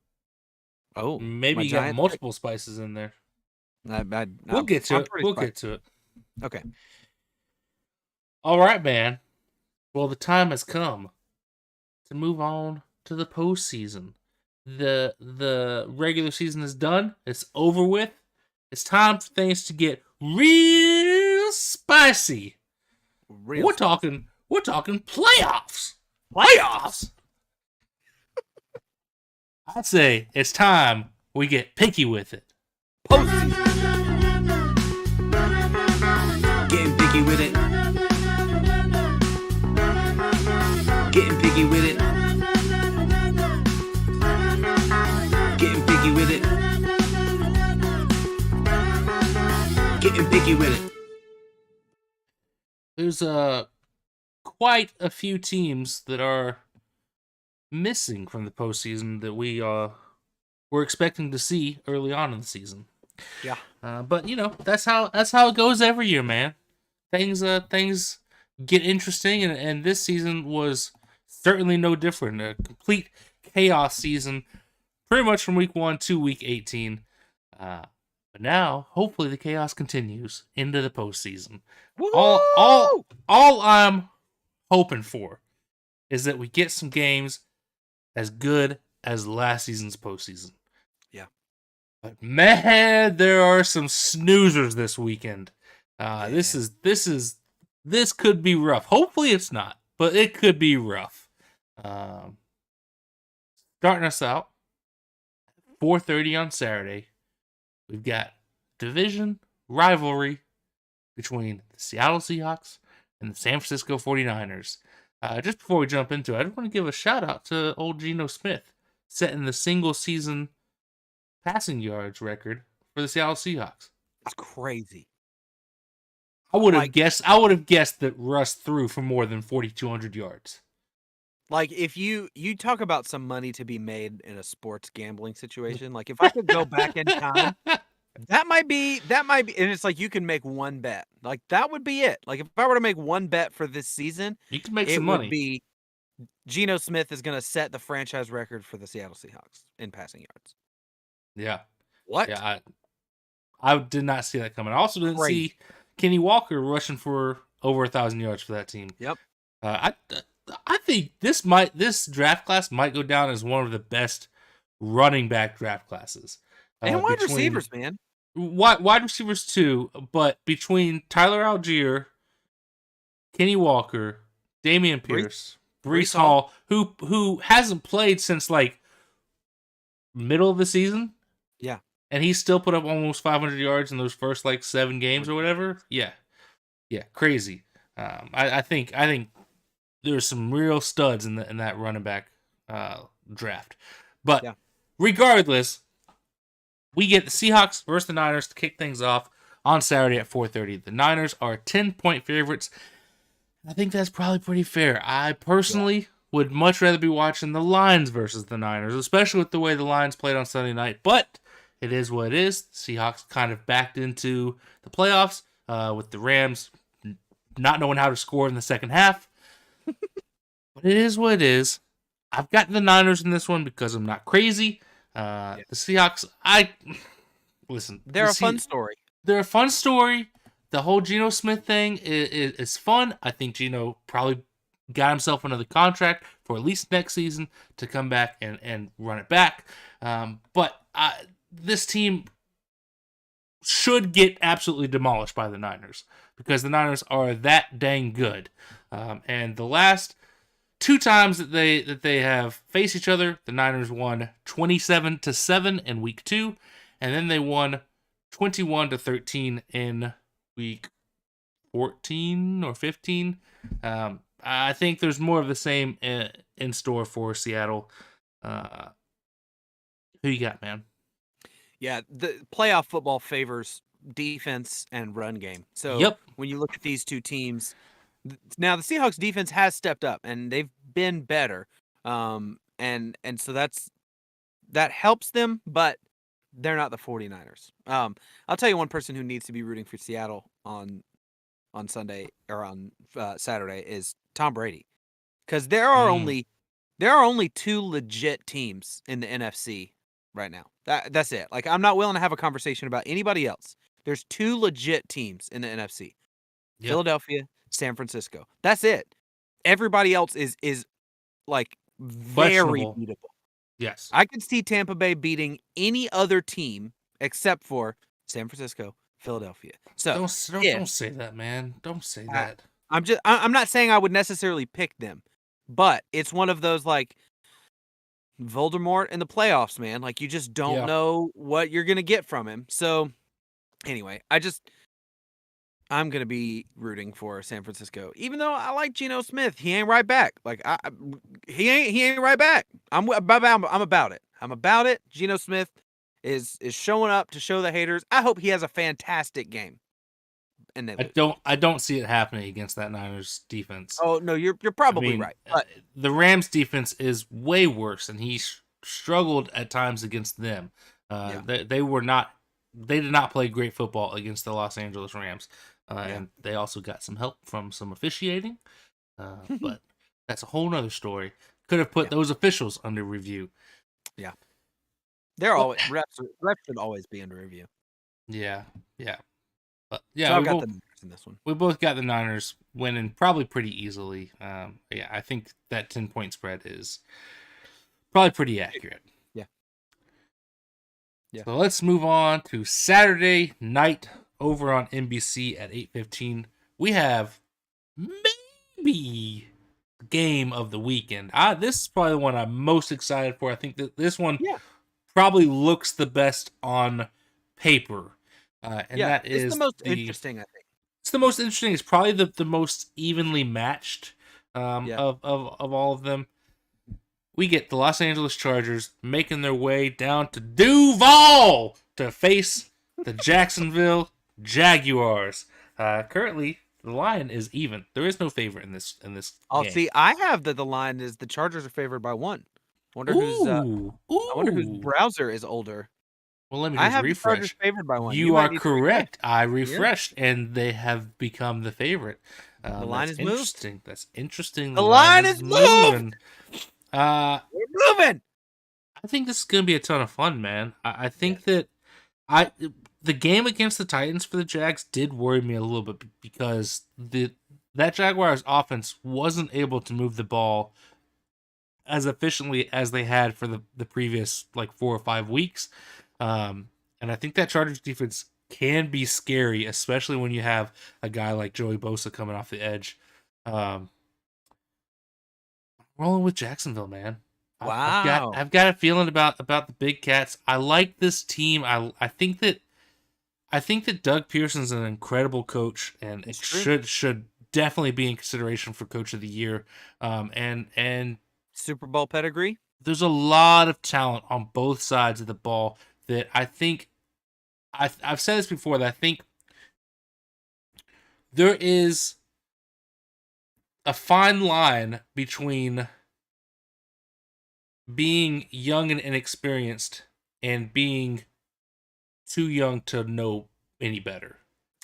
Oh, maybe you got multiple spices in there. We'll get to it. We'll get to it. Okay. All right, man. Well, the time has come to move on to the postseason. The regular season is done. It's over with. It's time for things to get real spicy. We're talking playoffs. Playoffs. I'd say it's time we get picky with it. Postseason. Getting picky with it. Getting picky with it. Getting picky with it. Getting picky with it. There's quite a few teams that are missing from the postseason that we were expecting to see early on in the season. Yeah. But that's how it goes every year, man. Things get interesting, and this season was certainly no different. A complete chaos season, pretty much from week 1 to week 18. But now, hopefully, the chaos continues into the postseason. All I'm hoping for is that we get some games as good as last season's postseason. Yeah. But man, there are some snoozers this weekend. This could be rough. Hopefully it's not, but it could be rough. Starting us out, 4:30 on Saturday, we've got division rivalry between the Seattle Seahawks and the San Francisco 49ers. Just before we jump into it, I just want to give a shout out to old Geno Smith, setting the single season passing yards record for the Seattle Seahawks. That's crazy. I would have guessed that Russ threw for more than 4,200 yards. Like if you talk about some money to be made in a sports gambling situation, like if I could go back in time, that might be, and it's like you can make one bet. Like that would be it. Like if I were to make one bet for this season, You can make it some would money. be Geno Smith is going to set the franchise record for the Seattle Seahawks in passing yards. Yeah. What? Yeah, I did not see that coming. I also didn't Crazy. see Kenny Walker rushing for over 1,000 yards for that team. Yep. I think this draft class might go down as one of the best running back draft classes. And wide receivers, man. Wide receivers too, but between Tyler Algier, Kenny Walker, Damian Pierce, Breece Hall, who hasn't played since like middle of the season. Yeah. And he still put up almost 500 yards in those first like 7 games or whatever. Yeah, crazy. I think there's some real studs in that running back draft. But regardless, we get the Seahawks versus the Niners to kick things off on Saturday at 4:30. The Niners are 10-point favorites. I think that's probably pretty fair. I personally would much rather be watching the Lions versus the Niners, especially with the way the Lions played on Sunday night. But it is what it is. The Seahawks kind of backed into the playoffs with the Rams not knowing how to score in the second half. But it is what it is. I've got the Niners in this one because I'm not crazy. The Seahawks, listen. They're a fun story. They're a fun story. The whole Geno Smith thing is fun. I think Geno probably got himself another contract for at least next season to come back and run it back. But this team should get absolutely demolished by the Niners because the Niners are that dang good. And the last 2 times that they have faced each other, the Niners won 27-7 in week 2, and then they won 21-13 in week 14 or 15. I think there's more of the same in store for Seattle. Who you got, man? Yeah, the playoff football favors defense and run game. So when you look at these two teams, now the Seahawks defense has stepped up and they've been better. And so that helps them, but they're not the 49ers. I'll tell you one person who needs to be rooting for Seattle on Sunday or on Saturday is Tom Brady. Cuz there are only 2 legit teams in the NFC right now. That's it. Like I'm not willing to have a conversation about anybody else. There's 2 legit teams in the NFC. Yep. Philadelphia, San Francisco. That's it. Everybody else is like very beatable. Yes. I could see Tampa Bay beating any other team except for San Francisco, Philadelphia. So don't say that, man. Don't say that. I'm not saying I would necessarily pick them, but it's one of those like Voldemort in the playoffs, man. Like you just don't know what you're gonna get from him. So anyway, I'm gonna be rooting for San Francisco, even though I like Geno Smith. He ain't right back. Like he ain't right back. I'm about it. I'm about it. Geno Smith is showing up to show the haters. I hope he has a fantastic game. And I don't see it happening against that Niners defense. Oh no, you're probably right. But the Rams defense is way worse, and he struggled at times against them. They did not play great football against the Los Angeles Rams, and they also got some help from some officiating. But that's a whole nother story. Could have put those officials under review. Yeah, they're always reps should always be under review. Yeah. But so I've got the Niners in this one. We both got the Niners winning probably pretty easily. I think that 10-point spread is probably pretty accurate. Yeah. So let's move on to Saturday night over on NBC at 8:15. We have maybe game of the weekend. This is probably the one I'm most excited for. I think that this one probably looks the best on paper. And that is it's the most interesting, I think. It's the most interesting. It's probably the most evenly matched of all of them. We get the Los Angeles Chargers making their way down to Duval to face the Jacksonville Jaguars. Currently, The line is even. There is no favorite in this Oh, game. see, I have the line is the Chargers are favored by 1. Ooh, I wonder whose ooh. browser is older. Well, let me I just have the Chargers refresh. favored by 1. You You might are need to refresh. correct. I Yeah. refreshed, and they have become the favorite. The line That's is moved. interesting. That's interesting. The The line line is is moved. moving. Uh, We're moving. I think this is gonna be a ton of fun, man. I Yeah. think that I the game against the Titans for the Jags did worry me a little bit because that Jaguars offense wasn't able to move the ball as efficiently as they had for the previous like 4 or 5 weeks. And I think that Chargers defense can be scary, especially when you have a guy like Joey Bosa coming off the edge. Um, rolling with Jacksonville, man. Wow. I've got a feeling about the Big Cats. I like this team. I think that Doug Pearson's an incredible coach, and it It's true. should definitely be in consideration for Coach of the Year. And Super Bowl pedigree. there's a lot of talent on both sides of the ball that I think I've said this before, that I think there is a fine line between being young and inexperienced and being too young to know any better.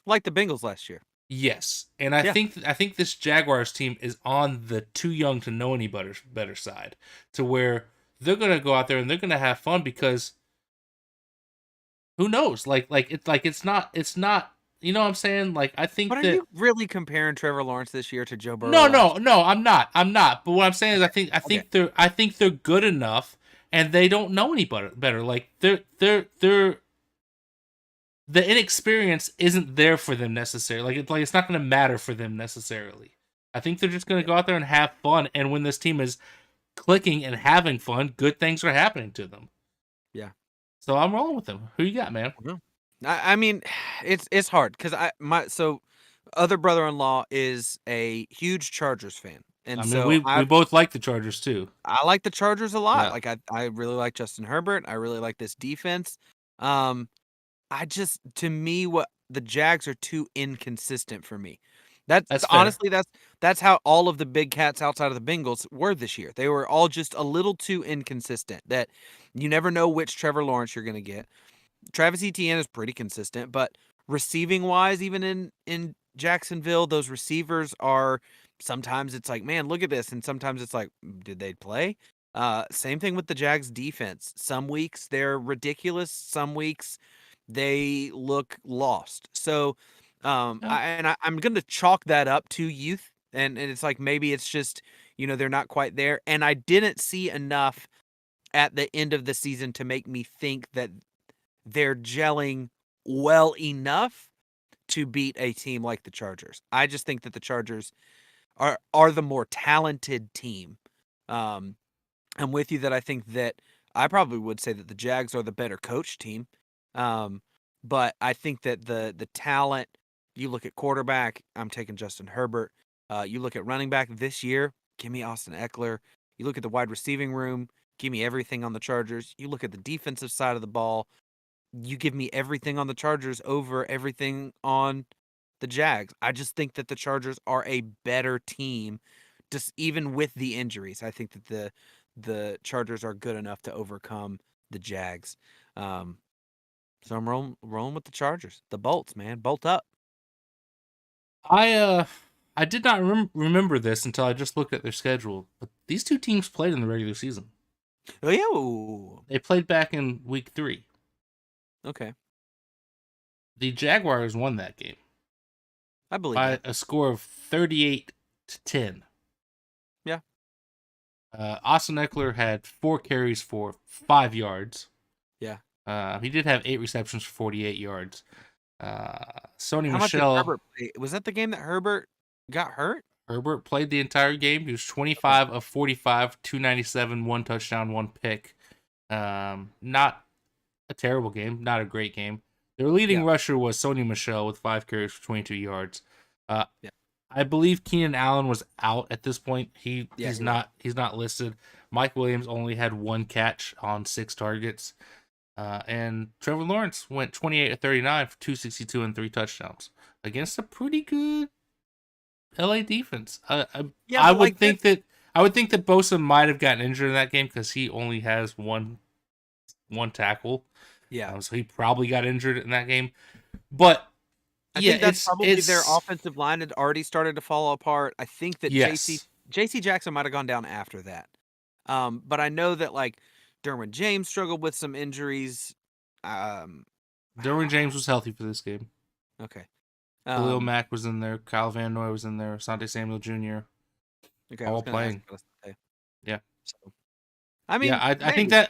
Like the Bengals last year. Yes, and I Yeah. think this Jaguars team is on the too young to know any better side, to where they're gonna go out there and they're gonna have fun because who knows? It's not you know what I'm saying? Like I But think are that you really comparing Trevor Lawrence this year to Joe Burrow no last year? no I'm not. But what I'm saying is Okay. I think they're good enough and they don't know any better. Like they're the inexperience isn't there for them necessarily. It's not going to matter for them necessarily. I think they're just going to go out there and have fun. And when this team is clicking and having fun, good things are happening to them. Yeah. So I'm rolling with them. Who you got, man? No. I mean, it's hard because so other brother-in-law is a huge Chargers fan, I and mean, so we both like the Chargers too. I like the Chargers a lot. Yeah, Like I really like Justin Herbert. I really like this defense. Um, I just to me what the Jags are too inconsistent for me. That's that's fair. honestly that's how all of the big cats outside of the Bengals were this year. They were all just a little too inconsistent. That you never know which Trevor Lawrence you're going to get. Travis Etienne is pretty consistent, but receiving wise, even in Jacksonville, those receivers are sometimes it's like, man, look at this, and sometimes it's like, did they play? Same thing with the Jags defense. Some weeks they're ridiculous. Some weeks they look lost. So, Yeah. I'm going to chalk that up to youth, and it's like maybe it's just they're not quite there, and I didn't see enough at the end of the season to make me think that they're gelling well enough to beat a team like the Chargers. I just think that the Chargers are the more talented team. Um, I'm with you that I think that I probably would say that the Jags are the better coach team. Um, but I think that the talent, you look at quarterback, I'm taking Justin Herbert. You look at running back this year, give me Austin Eckler. You look at the wide receiving room, give me everything on the Chargers. You look at the defensive side of the ball, you give me everything on the Chargers over everything on the Jags. I just think that the Chargers are a better team, just even with the injuries. I think that the Chargers are good enough to overcome the Jags. Um, so I'm rolling with the Chargers. The Bolts, man, bolt up. I did not remember this until I just looked at their schedule. But these two teams played in the regular season. Oh yeah, ooh. They played back in week 3. Okay, The Jaguars won that game I believe by that. a score of 38-10. Yeah, Austin Eckler had 4 carries for 5 yards. yeah. He did have 8 receptions for 48 yards. Sony How much did Michel Herbert play? Was that the game that Herbert got hurt? Herbert played the entire game. He was 25 of 45, 297, 1 touchdown, 1 pick. Not a terrible game, not a great game. Their leading Yeah, rusher was Sony Michel with 5 carries for 22 yards. Uh, yeah, I believe Keenan Allen was out at this point. yeah. He's He was. not listed. Mike Williams only had 1 catch on 6 targets. And Trevor Lawrence went 28 of 39 for 262 and 3 touchdowns against a pretty good LA defense. Yeah, I but would like that. think that Bosa might have gotten injured in that game because he only has one tackle. Yeah, So he probably got injured in that game. But I yeah, think that's probably their it's offensive line had already started to fall apart. I think that yes. JC Jackson might have gone down after that. But I know that like Derwin James struggled with some injuries. Um, Derwin James was healthy for this game. okay. Khalil Um, Mack was in there. Kyle Van Noy was in there. Asante Samuel Jr. okay. I was all going to ask playing. about Asante. Yeah. So, I Yeah, mean, I think maybe that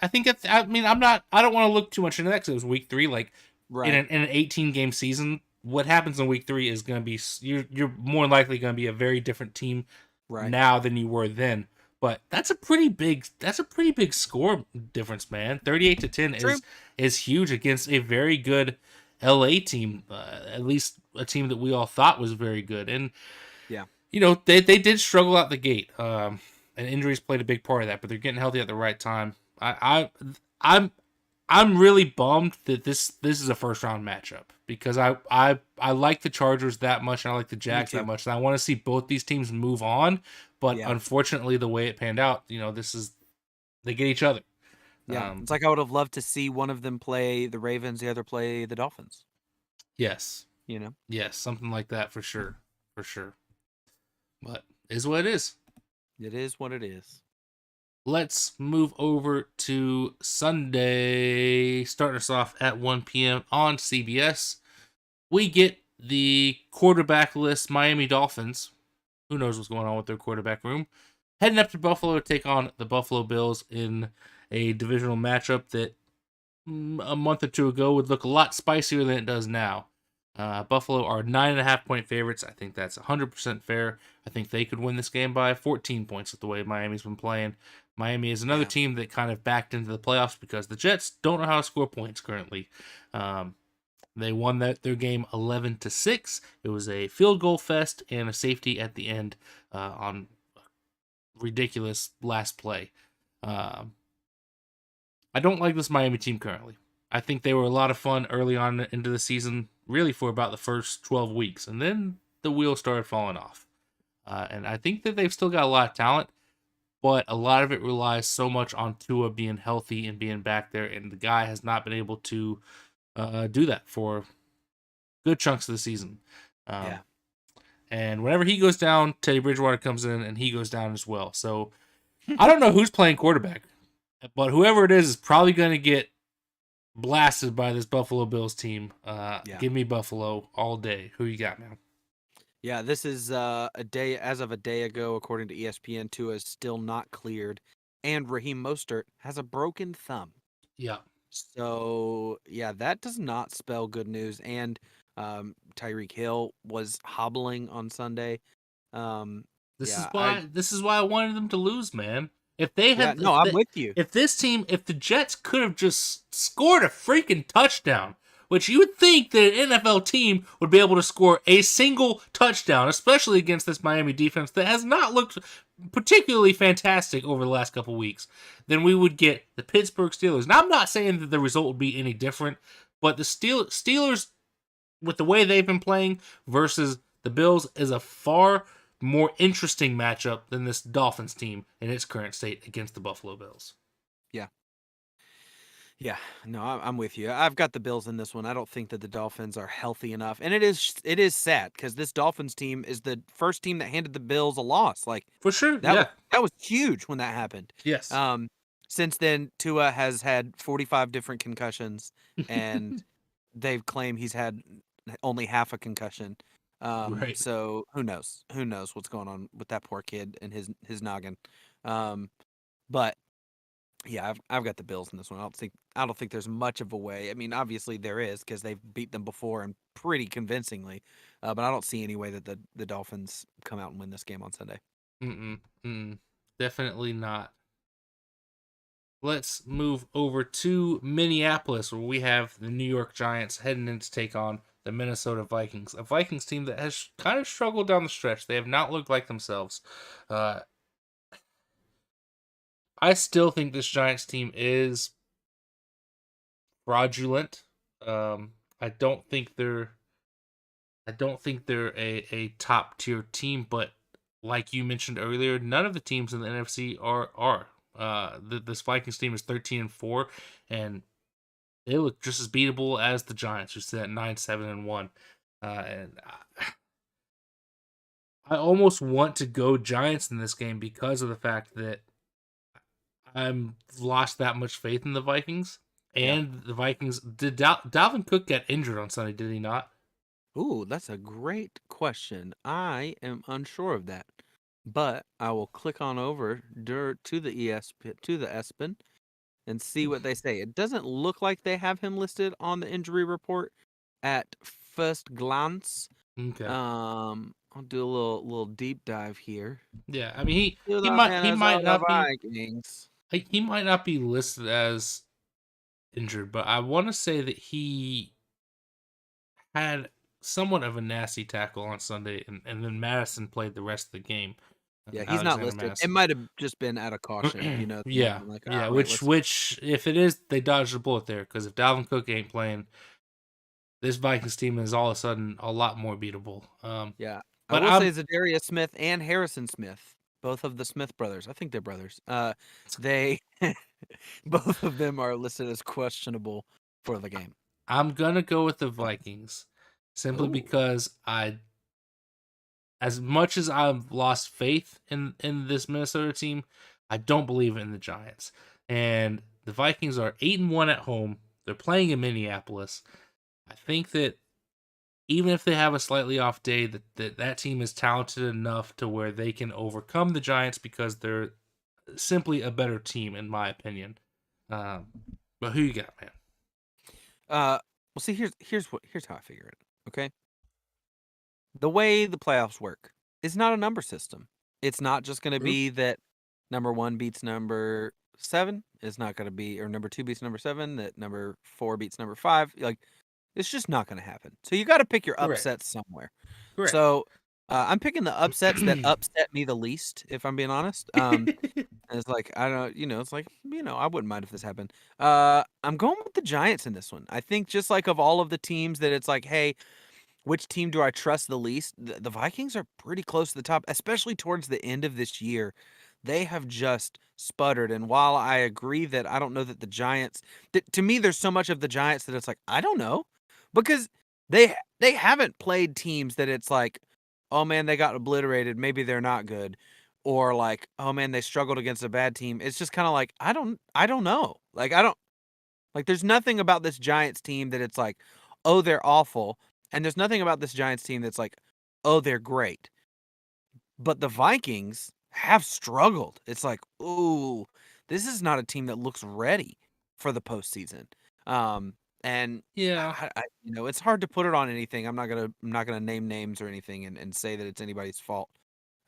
I mean I don't want to look too much into that because it was week 3. Like in right, an 18 game season, what happens in week 3 is going to be you're more likely going to be a very different team right. now than you were then. But that's a pretty big score difference, man. 38-10 True. is huge against a very good LA team, at least a team that we all thought was very good. And Yeah. they did struggle out the gate, and injuries played a big part of that. But they're getting healthy at the right time. I'm I'm really bummed that this is a first round matchup because I like the Chargers that much and I like the Me Jags that too. much. And I want to see both these teams move on. But Yeah. unfortunately, the way it panned out, this is they get each other. Yeah. It's like I would have loved to see one of them play the Ravens, the other play the Dolphins. Yes, You know. yes, something like that for sure, for sure. But is what it is. It is what it is. Let's move over to Sunday, starting us off at 1 p.m. on CBS. We get the quarterback list Miami Dolphins. Who knows what's going on with their quarterback room? Heading up to Buffalo to take on the Buffalo Bills in a divisional matchup that a month or two ago would look a lot spicier than it does now. Buffalo are 9.5-point favorites. I think that's 100% fair. I think they could win this game by 14 points with the way Miami's been playing. Miami is another Yeah. team that kind of backed into the playoffs because the Jets don't know how to score points currently. They won their game 11-6. It was a field goal fest and a safety at the end on ridiculous last play. I don't like this Miami team currently. I think they were a lot of fun early on into the season, really for about the first 12 weeks, and then the wheels started falling off. And I think that they've still got a lot of talent, but a lot of it relies so much on Tua being healthy and being back there, and the guy has not been able to do that for good chunks of the season. Yeah. And whenever he goes down, Teddy Bridgewater comes in and he goes down as well. So I don't know who's playing quarterback, but whoever it is probably going to get blasted by this Buffalo Bills team. Yeah. Give me Buffalo all day. Who you got, man? Yeah, this is a day as of a day ago, according to ESPN. Tua is still not cleared, and Raheem Mostert has a broken thumb. Yeah. So yeah, that does not spell good news. And Tyreek Hill was hobbling on Sunday. Um, This is yeah, I why I wanted them to lose, man. If they yeah had no, I'm with you. if the Jets could have just scored a freaking touchdown, which you would think that an NFL team would be able to score a single touchdown, especially against this Miami defense that has not looked particularly fantastic over the last couple weeks, then we would get the Pittsburgh Steelers. Now, I'm not saying that the result would be any different, but the Steelers, with the way they've been playing versus the Bills, is a far more interesting matchup than this Dolphins team in its current state against the Buffalo Bills. Yeah. Yeah, no, I'm with you. I've got the Bills in this one. I don't think that the Dolphins are healthy enough, and it is sad because this Dolphins team is the first team that handed the Bills a loss. Like For sure, that was yeah. that was huge when that happened. Yes. Um, since then, Tua has had 45 different concussions, and they've claimed he's had only half a concussion. Right. So who knows? Who knows what's going on with that poor kid and his noggin? But yeah, I've got the Bills in this one. I don't think there's much of a way. I mean, obviously there is because they've beat them before and pretty convincingly. But I don't see any way that the Dolphins come out and win this game on Sunday. Definitely not. Let's move over to Minneapolis, where we have the New York Giants heading in to take on the Minnesota Vikings, a Vikings team that has kind of struggled down the stretch. They have not looked like themselves. I still think this Giants team is fraudulent. I don't think they're I don't think they're a top tier team, but like you mentioned earlier, none of the teams in the NFC are. This Vikings team is 13-4, and they look just as beatable as the Giants, who sit at 9-7-1. And I almost want to go Giants in this game because of the fact that I'm lost that much faith in the Vikings. Yeah. And the Vikings did Dalvin Cook get injured on Sunday? Did he not? Ooh, that's a great question. I am unsure of that, but I will click on over to the to the ESPN and see what they say. It doesn't look like they have him listed on the injury report at first glance. Okay. I'll do a little deep dive here. Yeah, I mean To he the might Minnesota not be Vikings. he might not be listed as injured, but I want to say that he had somewhat of a nasty tackle on Sunday, and then Madison played the rest of the game. Yeah, he's not Alexander listed. It Madison. might have just been out of caution, They might have Yeah, been like, yeah. all right, Which if it is, they dodged a bullet there because if Dalvin Cook ain't playing, this Vikings team is all of a sudden a lot more beatable. Yeah. I But will say Zadarius Smith and Harrison Smith, both of the Smith brothers. I think they're brothers. They both of them are listed as questionable for the game. I'm gonna go with the Vikings simply Ooh. because as much as I've lost faith in this Minnesota team, I don't believe in the Giants. And the Vikings are 8-1 at home. They're playing in Minneapolis. I think that even if they have a slightly off day, that team is talented enough to where they can overcome the Giants because they're simply a better team, in my opinion. But who you got, man? Well, see, here's how I figure it. Okay, the way the playoffs work is not a number system. It's not just going to True. be that number 1 beats number 7. It's not going to be, or number 2 beats number 7. That number 4 beats number 5. Like, it's just not going to happen. So you got to pick your Correct. upsets somewhere. Correct. So I'm picking the upsets that upset me the least, if I'm being honest. And it's like, I don't, it's like, I wouldn't mind if this happened. I'm going with the Giants in this one. I think just like of all of the teams that it's like, hey, which team do I trust the least? The Vikings are pretty close to the top, especially towards the end of this year. They have just sputtered. And while I agree that I don't know that the Giants, to me, there's so much of the Giants that it's like, I don't know. Because they haven't played teams that it's like, oh man, they got obliterated. Maybe they're not good. Or like, oh man, they struggled against a bad team. It's just kind of like, I don't know. Like, I don't, like, there's nothing about this Giants team that it's like, oh, they're awful. And there's nothing about this Giants team that's like, oh, they're great. But the Vikings have struggled. It's like, ooh, this is not a team that looks ready for the postseason. And Yeah. it's hard to put it on anything. I'm not gonna name names or anything and say that it's anybody's fault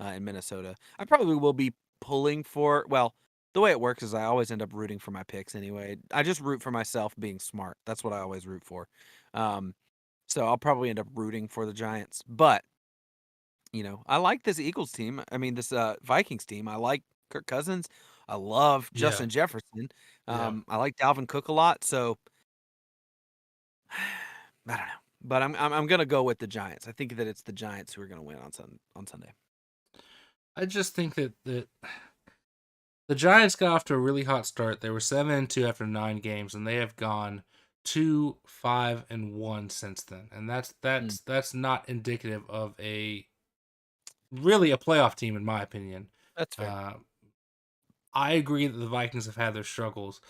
in Minnesota. I probably will be pulling for. Well, the way it works is I always end up rooting for my picks anyway. I just root for myself being smart. That's what I always root for. So I'll probably end up rooting for the Giants. But, I like this Eagles team. I mean, this Vikings team. I like Kirk Cousins. I love Yeah. Justin Jefferson. Yeah. I like Dalvin Cook a lot. So I don't know. But I'm gonna go with the Giants. I think that it's the Giants who are gonna win on Sunday. I just think that the Giants got off to a really hot start. They were 7-2 after 9 games, and they have gone 2-5-1 since then. And that's not indicative of really a playoff team, in my opinion. That's fair. I agree that the Vikings have had their struggles.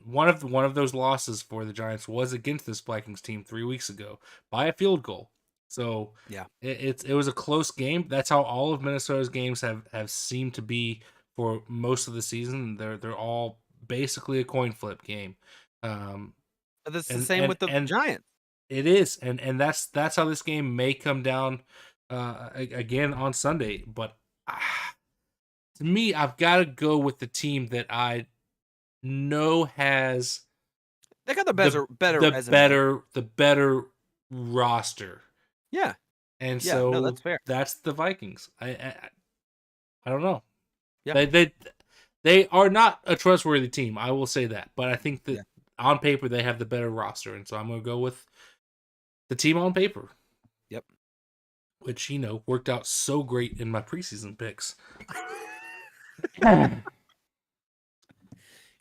One of those losses for the Giants was against this Vikings team 3 weeks ago by a field goal. So Yeah. it was a close game. That's how all of Minnesota's games have seemed to be for most of the season. They're all basically a coin flip game. But that's the same with the Giants. It is, and that's how this game may come down again on Sunday. But to me, I've got to go with the team that I know has they got the better better roster. Yeah. And yeah, so no, that's fair. That's the Vikings. I don't know. Yeah. They are not a trustworthy team. I will say that, but I think that on paper they have the better roster, and so I'm going to go with the team on paper. which, worked out so great in my preseason picks. Remember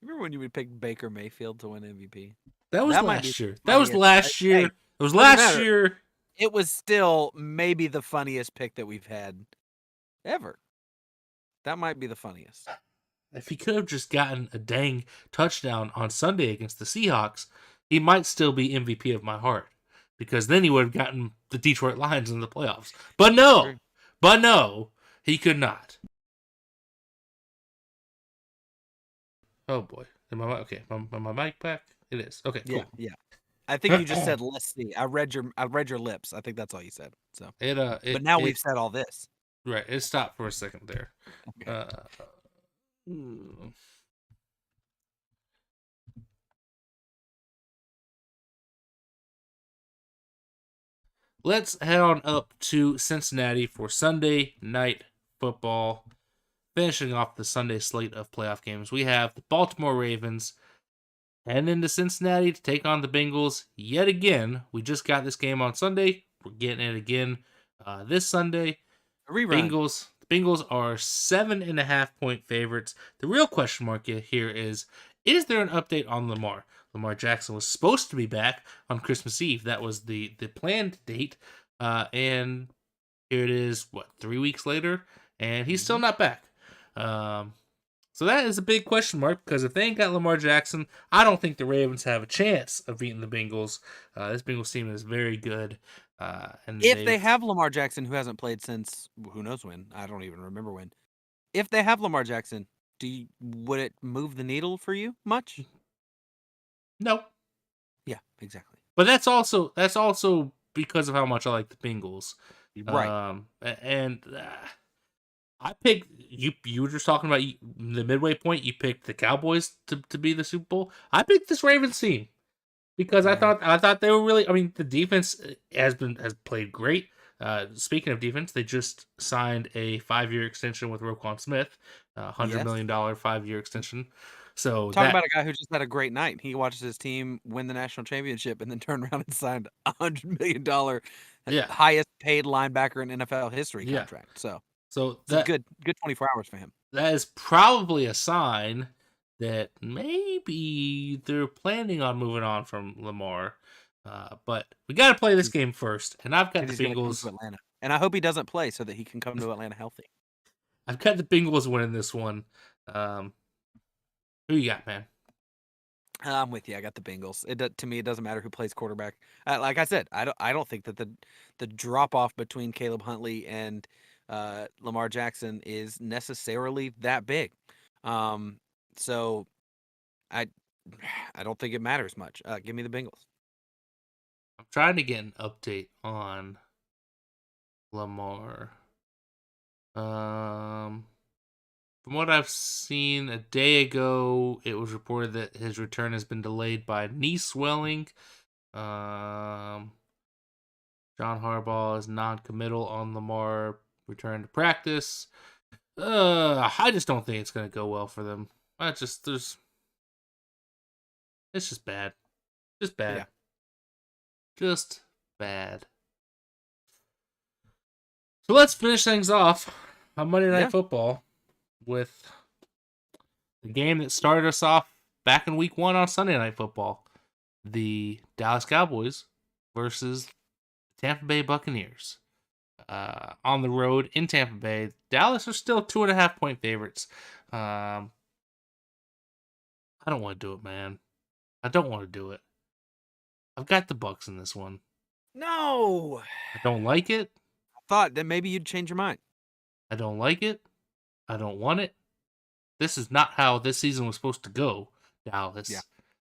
when you would pick Baker Mayfield to win MVP? That was That might be last year. the That was funniest. last year. Hey, It was doesn't last matter. year. It was still maybe the funniest pick that we've had ever. That might be the funniest. If he could have just gotten a dang touchdown on Sunday against the Seahawks, he might still be MVP of my heart. Because then he would have gotten the Detroit Lions in the playoffs. But no, he could not. Oh boy. Okay, my mic back? It is. Okay, cool. Yeah. I think you just said, "Let's see." I read your lips. I think that's all you said. So, but now we've said all this. Right. It stopped for a second there. Okay. Let's head on up to Cincinnati for Sunday Night Football. Finishing off the Sunday slate of playoff games, we have the Baltimore Ravens heading into Cincinnati to take on the Bengals yet again. We just got this game on Sunday. We're getting it again this Sunday. A rerun. Bengals are 7.5-point favorites. The real question mark here is there an update on Lamar? Lamar Jackson was supposed to be back on Christmas Eve. That was the planned date. And here it is, 3 weeks later? And he's still not back. So that is a big question mark, because if they ain't got Lamar Jackson, I don't think the Ravens have a chance of beating the Bengals. This Bengals team is very good. And if they have Lamar Jackson, who hasn't played since who knows when, I don't even remember when. If they have Lamar Jackson, would it move the needle for you much? No. Yeah, exactly. But that's also because of how much I like the Bengals. Right. I picked you were just talking about the midway point. You picked the Cowboys to be the Super Bowl. I picked this Ravens team because I thought they were really. I mean, the defense has played great. Speaking of defense, they just signed a 5-year extension with Roquan Smith, $100 million 5-year extension. So talk about a guy who just had a great night. He watched his team win the national championship and then turned around and signed $100 million, highest paid linebacker in NFL history contract. So it's a good 24 hours for him. That is probably a sign that maybe they're planning on moving on from Lamar. But we got to play this game first, and I've got the Bengals. To Atlanta. And I hope he doesn't play so that he can come to Atlanta healthy. I've got the Bengals winning this one. Who you got, man? I'm with you. I got the Bengals. To me, it doesn't matter who plays quarterback. Like I said, I don't think that the drop off between Caleb Huntley and Lamar Jackson is necessarily that big. So I don't think it matters much. Give me the Bengals. I'm trying to get an update on Lamar. From what I've seen a day ago, it was reported that his return has been delayed by knee swelling. John Harbaugh is non-committal on Lamar return to practice. I just don't think it's going to go well for them. It's just bad. Just bad. Yeah. Just bad. So let's finish things off on Monday Night Football with the game that started us off back in week 1 on Sunday Night Football. The Dallas Cowboys versus Tampa Bay Buccaneers. On the road in Tampa Bay. Dallas are still 2.5-point favorites. I don't want to do it, man. I don't want to do it. I've got the Bucs in this one. No. I don't like it. I thought that maybe you'd change your mind. I don't like it. I don't want it. This is not how this season was supposed to go, Dallas. Yeah.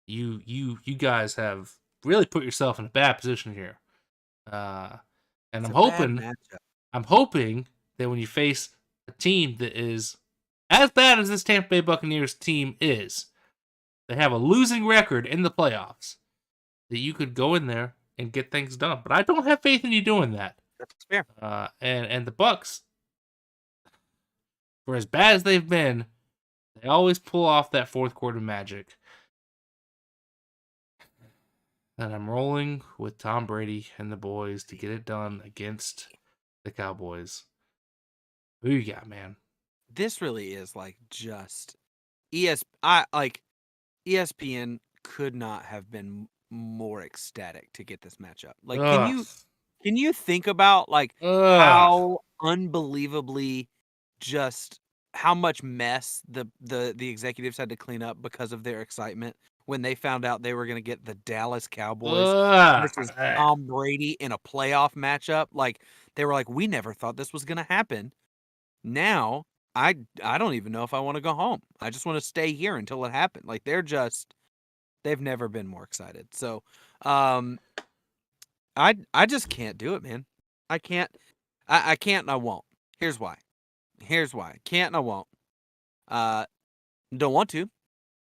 You guys have really put yourself in a bad position here. And I'm hoping that when you face a team that is as bad as this Tampa Bay Buccaneers team is, they have a losing record in the playoffs, that you could go in there and get things done. But I don't have faith in you doing that. That's fair. And the Bucs, for as bad as they've been, they always pull off that fourth quarter magic. And I'm rolling with Tom Brady and the boys to get it done against the Cowboys. Who you got, man? This really is like just ESPN could not have been more ecstatic to get this matchup. Like, Ugh. can you think about like Ugh. how unbelievably just how much mess the executives had to clean up because of their excitement when they found out they were going to get the Dallas Cowboys versus Ugh. Tom Brady in a playoff matchup? Like, they were like, we never thought this was going to happen. Now, I don't even know if I want to go home. I just want to stay here until it happened. Like, they've never been more excited. So, I just can't do it, man. I can't. I can't and I won't. Here's why. Can't and I won't. Don't want to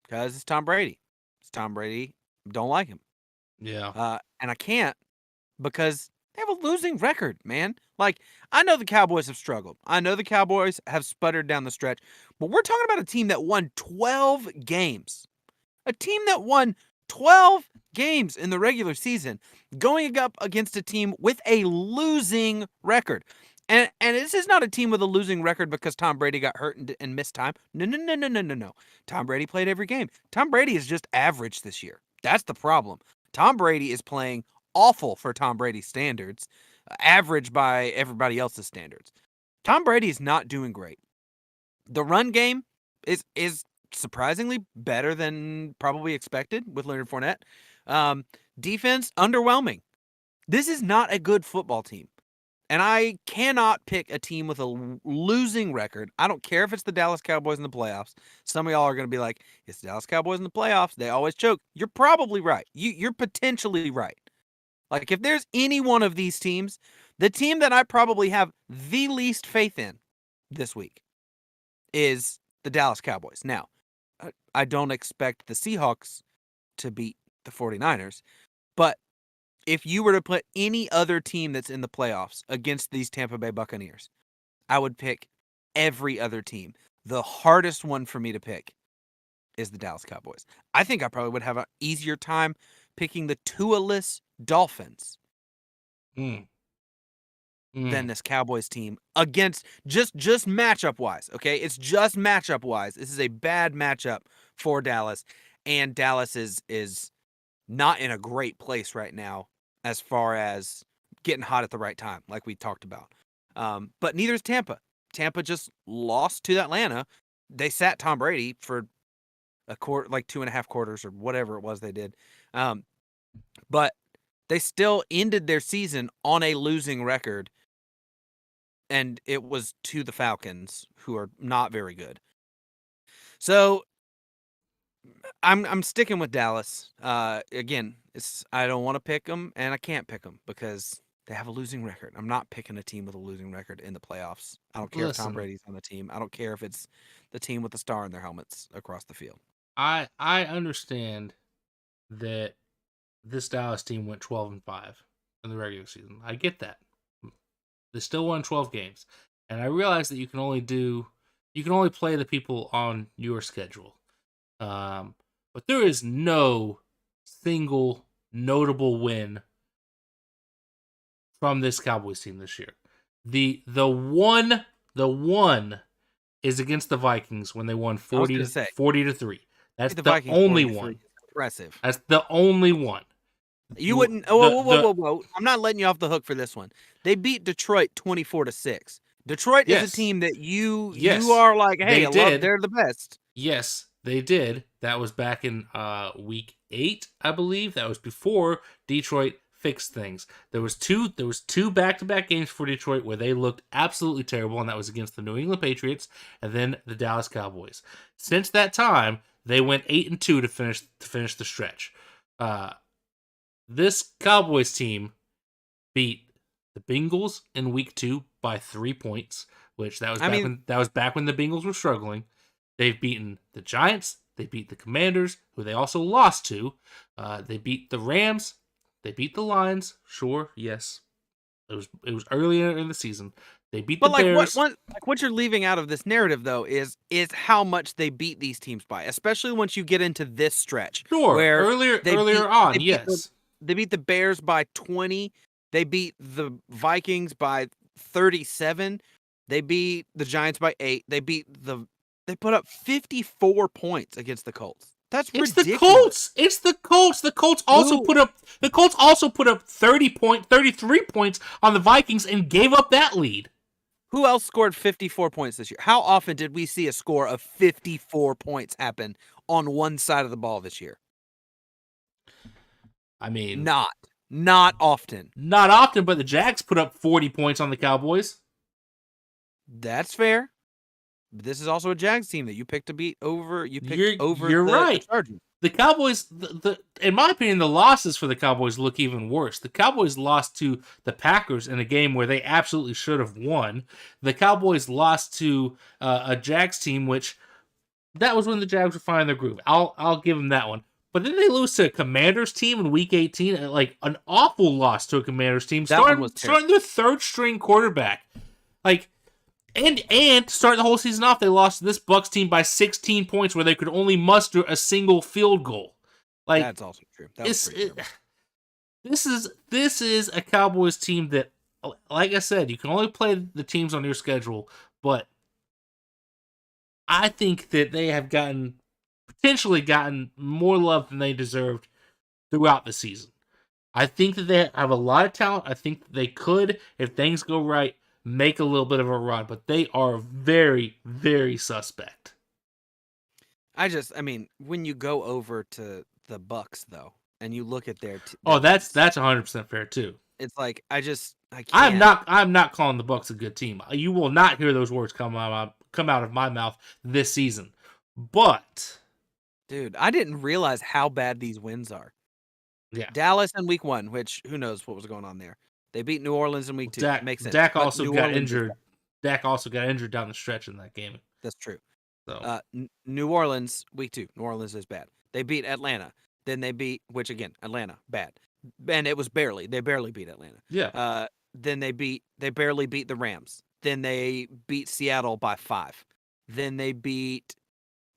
because it's Tom Brady. It's Tom Brady. Don't like him. Yeah. And I can't because they have a losing record, man. Like, I know the Cowboys have struggled. I know the Cowboys have sputtered down the stretch, but we're talking about a team that won 12 games. A team that won 12 games in the regular season going up against a team with a losing record. And this is not a team with a losing record because Tom Brady got hurt and missed time. No. Tom Brady played every game. Tom Brady is just average this year. That's the problem. Tom Brady is playing awful for Tom Brady's standards, average by everybody else's standards. Tom Brady is not doing great. The run game is surprisingly better than probably expected with Leonard Fournette. Defense, underwhelming. This is not a good football team. And I cannot pick a team with a losing record. I don't care if it's the Dallas Cowboys in the playoffs. Some of y'all are going to be like, it's the Dallas Cowboys in the playoffs. They always choke. You're probably right. You're potentially right. Like, if there's any one of these teams, the team that I probably have the least faith in this week is the Dallas Cowboys. Now, I don't expect the Seahawks to beat the 49ers, but if you were to put any other team that's in the playoffs against these Tampa Bay Buccaneers, I would pick every other team. The hardest one for me to pick is the Dallas Cowboys. I think I probably would have an easier time picking the Tua-less Dolphins than this Cowboys team against just matchup wise. Okay, it's just matchup wise. This is a bad matchup for Dallas, and Dallas is not in a great place right now as far as getting hot at the right time, like we talked about. But neither is Tampa. Tampa just lost to Atlanta. They sat Tom Brady for a quarter, like 2.5 quarters or whatever it was they did. But they still ended their season on a losing record, and it was to the Falcons, who are not very good. So I'm sticking with Dallas. Again, I don't want to pick them, and I can't pick them because they have a losing record. I'm not picking a team with a losing record in the playoffs. I don't care if Tom Brady's on the team. I don't care if it's the team with the star in their helmets across the field. I understand that this Dallas team went 12-5 in the regular season. I get that. They still won 12 games. And I realize that you can only play the people on your schedule. But there is no single notable win from this Cowboys team this year. The one is against the Vikings when they won 40-3. That's the only one. Impressive. That's the only one. You wouldn't. Whoa! I'm not letting you off the hook for this one. They beat Detroit 24-6. Detroit is a team that you are like, hey, they're the best. Yes, they did. That was back in week 8, I believe. That was before Detroit fixed things. There was two back-to-back games for Detroit where they looked absolutely terrible, and that was against the New England Patriots and then the Dallas Cowboys. Since that time, they went 8-2 to finish the stretch. This Cowboys team beat the Bengals in week 2 by 3 points, which that was back when the Bengals were struggling. They've beaten the Giants. They beat the Commanders, who they also lost to. They beat the Rams. They beat the Lions. Sure, yes. It was earlier in the season. They beat the Bears. What you're leaving out of this narrative, though, is how much they beat these teams by, especially once you get into this stretch. Sure, where earlier on, yes. They beat the Bears by 20. They beat the Vikings by 37. They beat the Giants by 8. They put up 54 points against the Colts. That's It's ridiculous. the Colts. It's the Colts. The Colts also put up 33 points on the Vikings and gave up that lead. Who else scored 54 points this year? How often did we see a score of 54 points happen on one side of the ball this year? I mean, not often. Not often, but the Jags put up 40 points on the Cowboys. That's fair. But this is also a Jags team that you picked to beat over. You're right. The Chargers. The Cowboys, in my opinion, the losses for the Cowboys look even worse. The Cowboys lost to the Packers in a game where they absolutely should have won. The Cowboys lost to a Jags team, which that was when the Jags were finding their groove. I'll give them that one. But then they lose to a Commanders team in Week 18, like an awful loss to a Commanders team, starting their third string quarterback, And starting the whole season off, they lost to this Bucs team by 16 points, where they could only muster a single field goal. That's also true. This is a Cowboys team that, like I said, you can only play the teams on your schedule, but I think that they have potentially gotten more love than they deserved throughout the season. I think that they have a lot of talent. I think that they could, if things go right, make a little bit of a run, but they are very, very suspect. When you go over to the Bucs though, and you look at their that's 100% fair too. It's like I can't. I'm not calling the Bucs a good team. You will not hear those words come out of my mouth this season. But dude, I didn't realize how bad these wins are. Yeah. Dallas in week 1, which who knows what was going on there. They beat New Orleans in week 2. Makes sense. Dak also got injured. Dak also got injured down the stretch in that game. That's true. So New Orleans week 2. New Orleans is bad. They beat Atlanta. Then they beat, which again, Atlanta bad, and it was they barely beat Atlanta. Yeah. Then they barely beat the Rams. Then they beat Seattle by 5. Then they beat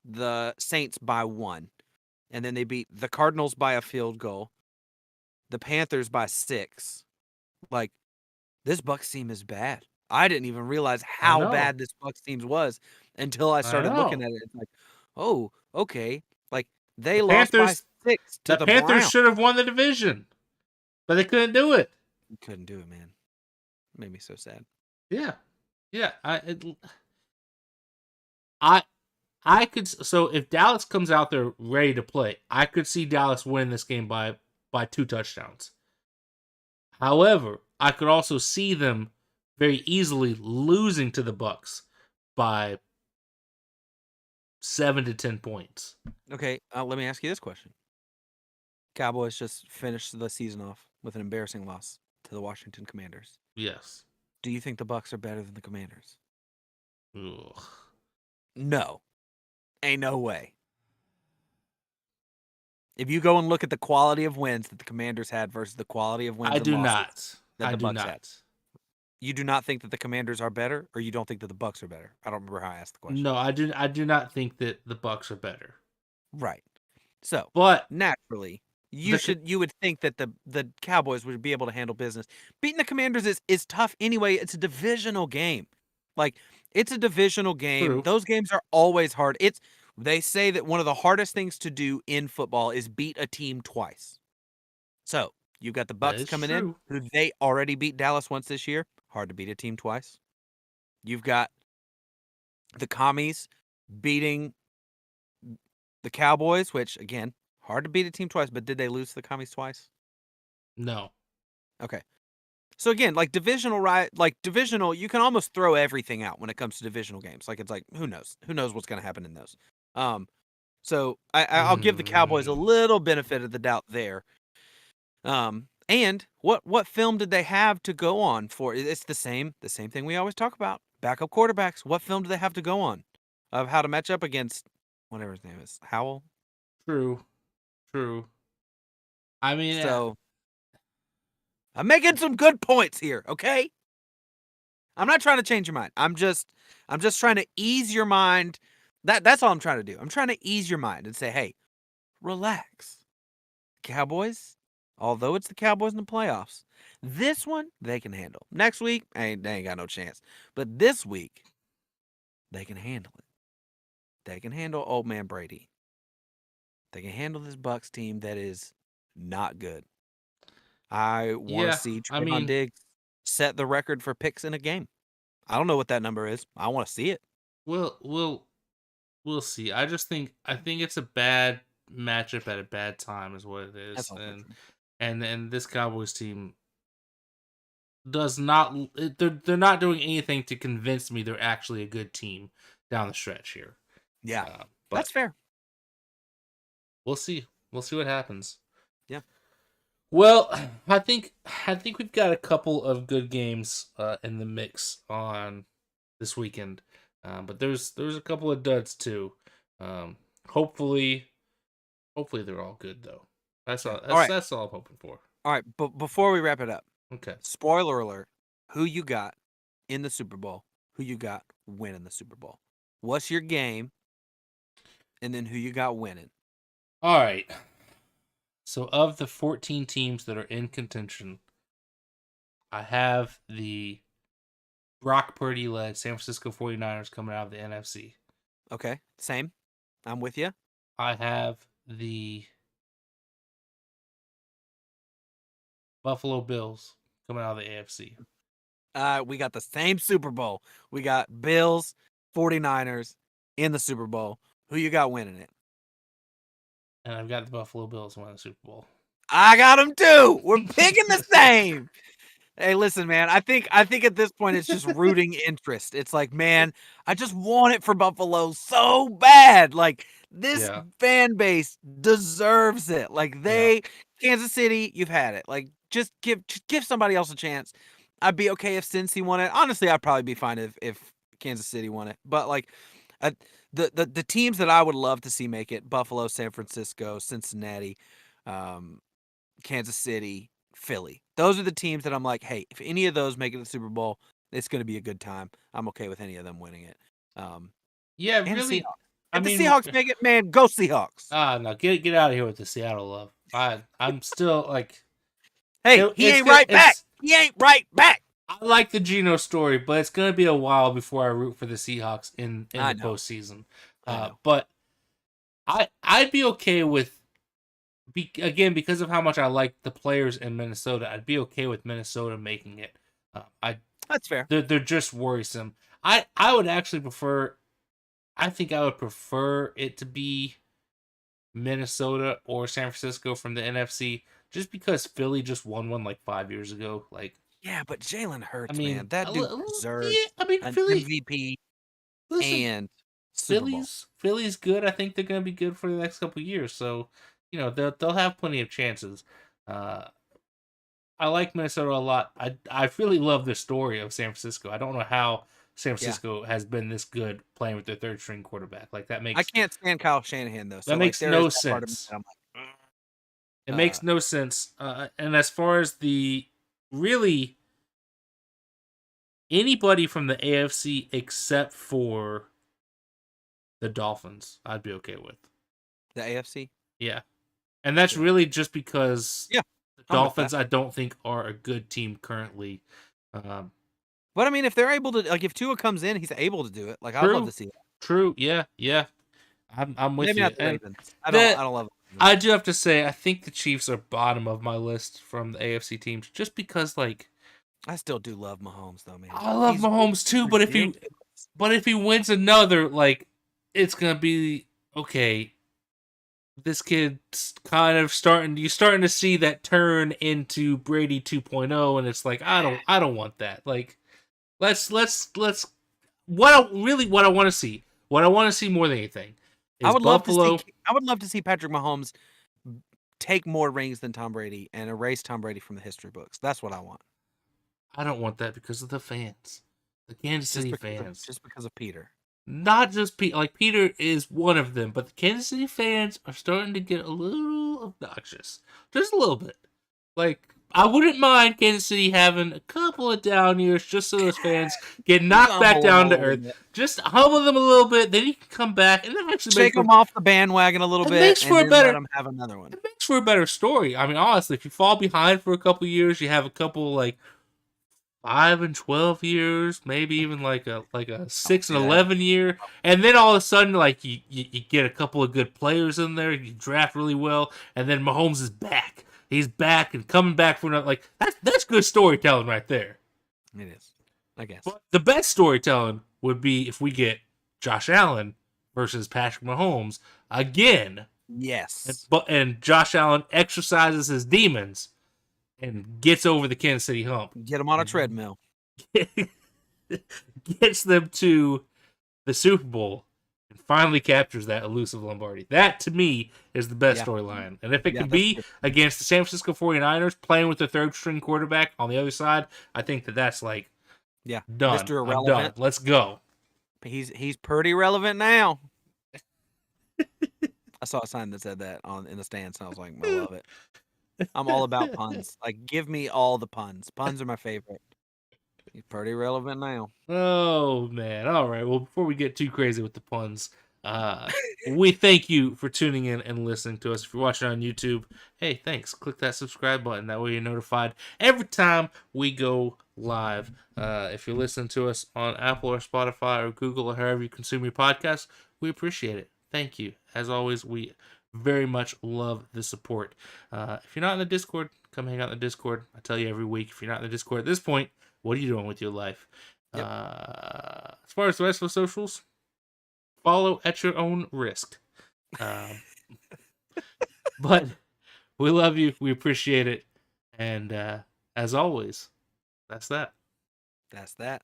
the Saints by 1, and then they beat the Cardinals by a field goal. The Panthers by 6. Like, this Bucs team is bad. I didn't even realize how bad this Bucs team was until I started looking at it. It's like, oh, okay. Like, they lost by 6 to the Panthers Browns. should have won the division, but they couldn't do it. You couldn't do it, man. It made me so sad. Yeah. I could. So if Dallas comes out there ready to play, I could see Dallas winning this game by 2 touchdowns. However, I could also see them very easily losing to the Bucs by 7 to 10 points. Okay, let me ask you this question. Cowboys just finished the season off with an embarrassing loss to the Washington Commanders. Yes. Do you think the Bucs are better than the Commanders? Ugh. No. Ain't no way. If you go and look at the quality of wins that the Commanders had versus the quality of wins I and do losses not. that the Bucs had. You do not think that the Commanders are better, or you don't think that the Bucs are better? I don't remember how I asked the question. No, I do not think that the Bucs are better. Right. So, but naturally, you would think that the Cowboys would be able to handle business. Beating the Commanders is tough anyway. It's a divisional game. It's a divisional game. True. Those games are always hard. They say that one of the hardest things to do in football is beat a team twice. So, you've got the Bucs coming in, who they already beat Dallas once this year. Hard to beat a team twice. You've got the Commies beating the Cowboys, which, again, hard to beat a team twice, but did they lose to the Commies twice? No. Okay. So again, divisional, you can almost throw everything out when it comes to divisional games. Who knows? Who knows what's going to happen in those? So I'll give the Cowboys a little benefit of the doubt there. And what film did they have to go on for? It's the same thing we always talk about. Backup quarterbacks. What film do they have to go on of how to match up against whatever his name is? Howell? True. I mean, so I'm making some good points here, okay? I'm not trying to change your mind. I'm just trying to ease your mind. That's all I'm trying to do. I'm trying to ease your mind and say, hey, relax. Cowboys Although it's the Cowboys in the playoffs, this one they can handle. Next week, they ain't got no chance. But this week, they can handle it. They can handle old man Brady. They can handle this Bucks team that is not good. I want to Yeah, see I Trayvon mean, Diggs set the record for picks in a game. I don't know what that number is. I want to see it. we'll see. I think it's a bad matchup at a bad time is what it That's is, unfortunate. and this Cowboys team does not they're not doing anything to convince me they're actually a good team down the stretch here. Yeah, But that's fair. we'll see. We'll see what happens. Yeah. Well, I think we've got a couple of good games in the mix on this weekend, but there's a couple of duds too. Um, hopefully they're all good though. That's Yeah. all. All right. That's all I'm hoping for. All right. But before we wrap it up, Okay. spoiler alert: who you got in the Super Bowl? Who you got winning the Super Bowl? What's your game? And then who you got winning? All right. So of the 14 teams that are in contention, I have the Brock Purdy led San Francisco 49ers coming out of the NFC. Okay. Same. I'm with you. I have the Buffalo Bills coming out of the AFC. We got the same Super Bowl. We got Bills, 49ers in the Super Bowl. Who you got winning it? And I've got the Buffalo Bills winning the Super Bowl. I got them too. We're picking the same. Hey, listen, man. I think at this point it's just rooting interest. It's like, man, I just want it for Buffalo so bad. Like this Yeah. fan base deserves it. Like Kansas City, you've had it. Like just give somebody else a chance. I'd be okay if Cincy won it. Honestly, I'd probably be fine if Kansas City won it. But like, the teams that I would love to see make it: Buffalo, San Francisco, Cincinnati, Kansas City, Philly. Those are the teams that I'm like, hey, if any of those make it to the Super Bowl, it's going to be a good time. I'm okay with any of them winning it. Yeah, And really. If the Seahawks make it, man, go Seahawks. No, get out of here with the Seattle love. I'm still like, hey, he ain't right back. He ain't right back. I like the Geno story, but it's gonna be a while before I root for the Seahawks in the postseason. But I'd be okay with. Again, because of how much I like the players in Minnesota, I'd be okay with Minnesota making it. That's fair. They're just worrisome. I would actually prefer. I think I would prefer it to be Minnesota or San Francisco from the NFC, just because Philly just won one like 5 years ago. Like, yeah, but Jalen Hurts, I mean, man, that dude deserves an Philly MVP and Super Bowl. Philly's good. I think they're going to be good for the next couple of years. So, they'll have plenty of chances. I like Minnesota a lot. I really love the story of San Francisco. I don't know how San Francisco has been this good playing with their third string quarterback. Like that makes I can't stand Kyle Shanahan though. So that makes no sense. It makes no sense. And as far as the really anybody from the AFC except for the Dolphins, I'd be okay with. The AFC? Yeah. And that's really just because the Dolphins, I don't think, are a good team currently. But I mean, if they're able to, like, if Tua comes in, he's able to do it. Like, I'd love to see that. True, yeah. I'm with Maybe you. not the Ravens. I don't love it. I do have to say, I think the Chiefs are bottom of my list from the AFC teams, just because, like, I still do love Mahomes, though, man. I love Mahomes too, but if he wins another, like, it's gonna be okay. This kid's kind of starting to see that turn into Brady 2.0, and it's like I don't want that. Like, let's what I want to see more than anything is I would love to see Patrick Mahomes take more rings than Tom Brady and erase Tom Brady from the history books. That's what I want. I don't want that because of the fans, the Kansas City fans, just because of Peter. Not just Peter. Like, Peter is one of them, but the Kansas City fans are starting to get a little obnoxious, just a little bit. Like, I wouldn't mind Kansas City having a couple of down years just so those fans get You knocked can back humble down them to a little earth. bit. Just humble them a little bit, then you can come back, and that actually Shake them off the bandwagon a little it bit, makes and for a then let better them have another one. it makes for a better story. I mean, honestly, if you fall behind for a couple of years, you have a couple like 5 and 12 years, maybe even like a 6 and see that. 11 year, and then all of a sudden, like you get a couple of good players in there, you draft really well, and then Mahomes is back. He's back and coming back for another. Like that's good storytelling right there. It is, I guess. But the best storytelling would be if we get Josh Allen versus Patrick Mahomes again. Yes. And Josh Allen exercises his demons and gets over the Kansas City hump. Get them on a treadmill. Gets them to the Super Bowl and finally captures that elusive Lombardi. That, to me, is the best storyline. And if it can be against the San Francisco 49ers playing with the third-string quarterback on the other side, I think that's like, done. Mr. Irrelevant. I'm done. Let's go. He's pretty relevant now. I saw a sign that said that in the stands, and I was like, I love it. I'm all about puns. Like, give me all the puns. Puns are my favorite. He's pretty relevant now. Oh, man. All right. Well, before we get too crazy with the puns, we thank you for tuning in and listening to us. If you're watching on YouTube, hey, thanks. Click that subscribe button. That way you're notified every time we go live. If you're listening to us on Apple or Spotify or Google or however you consume your podcast, we appreciate it. Thank you. As always, we very much love the support. If you're not in the Discord, come hang out in the Discord. I tell you every week, if you're not in the Discord at this point, what are you doing with your life? Yep. As far as the rest of the socials, follow at your own risk. But we love you. We appreciate it. And as always, that's that. That's that.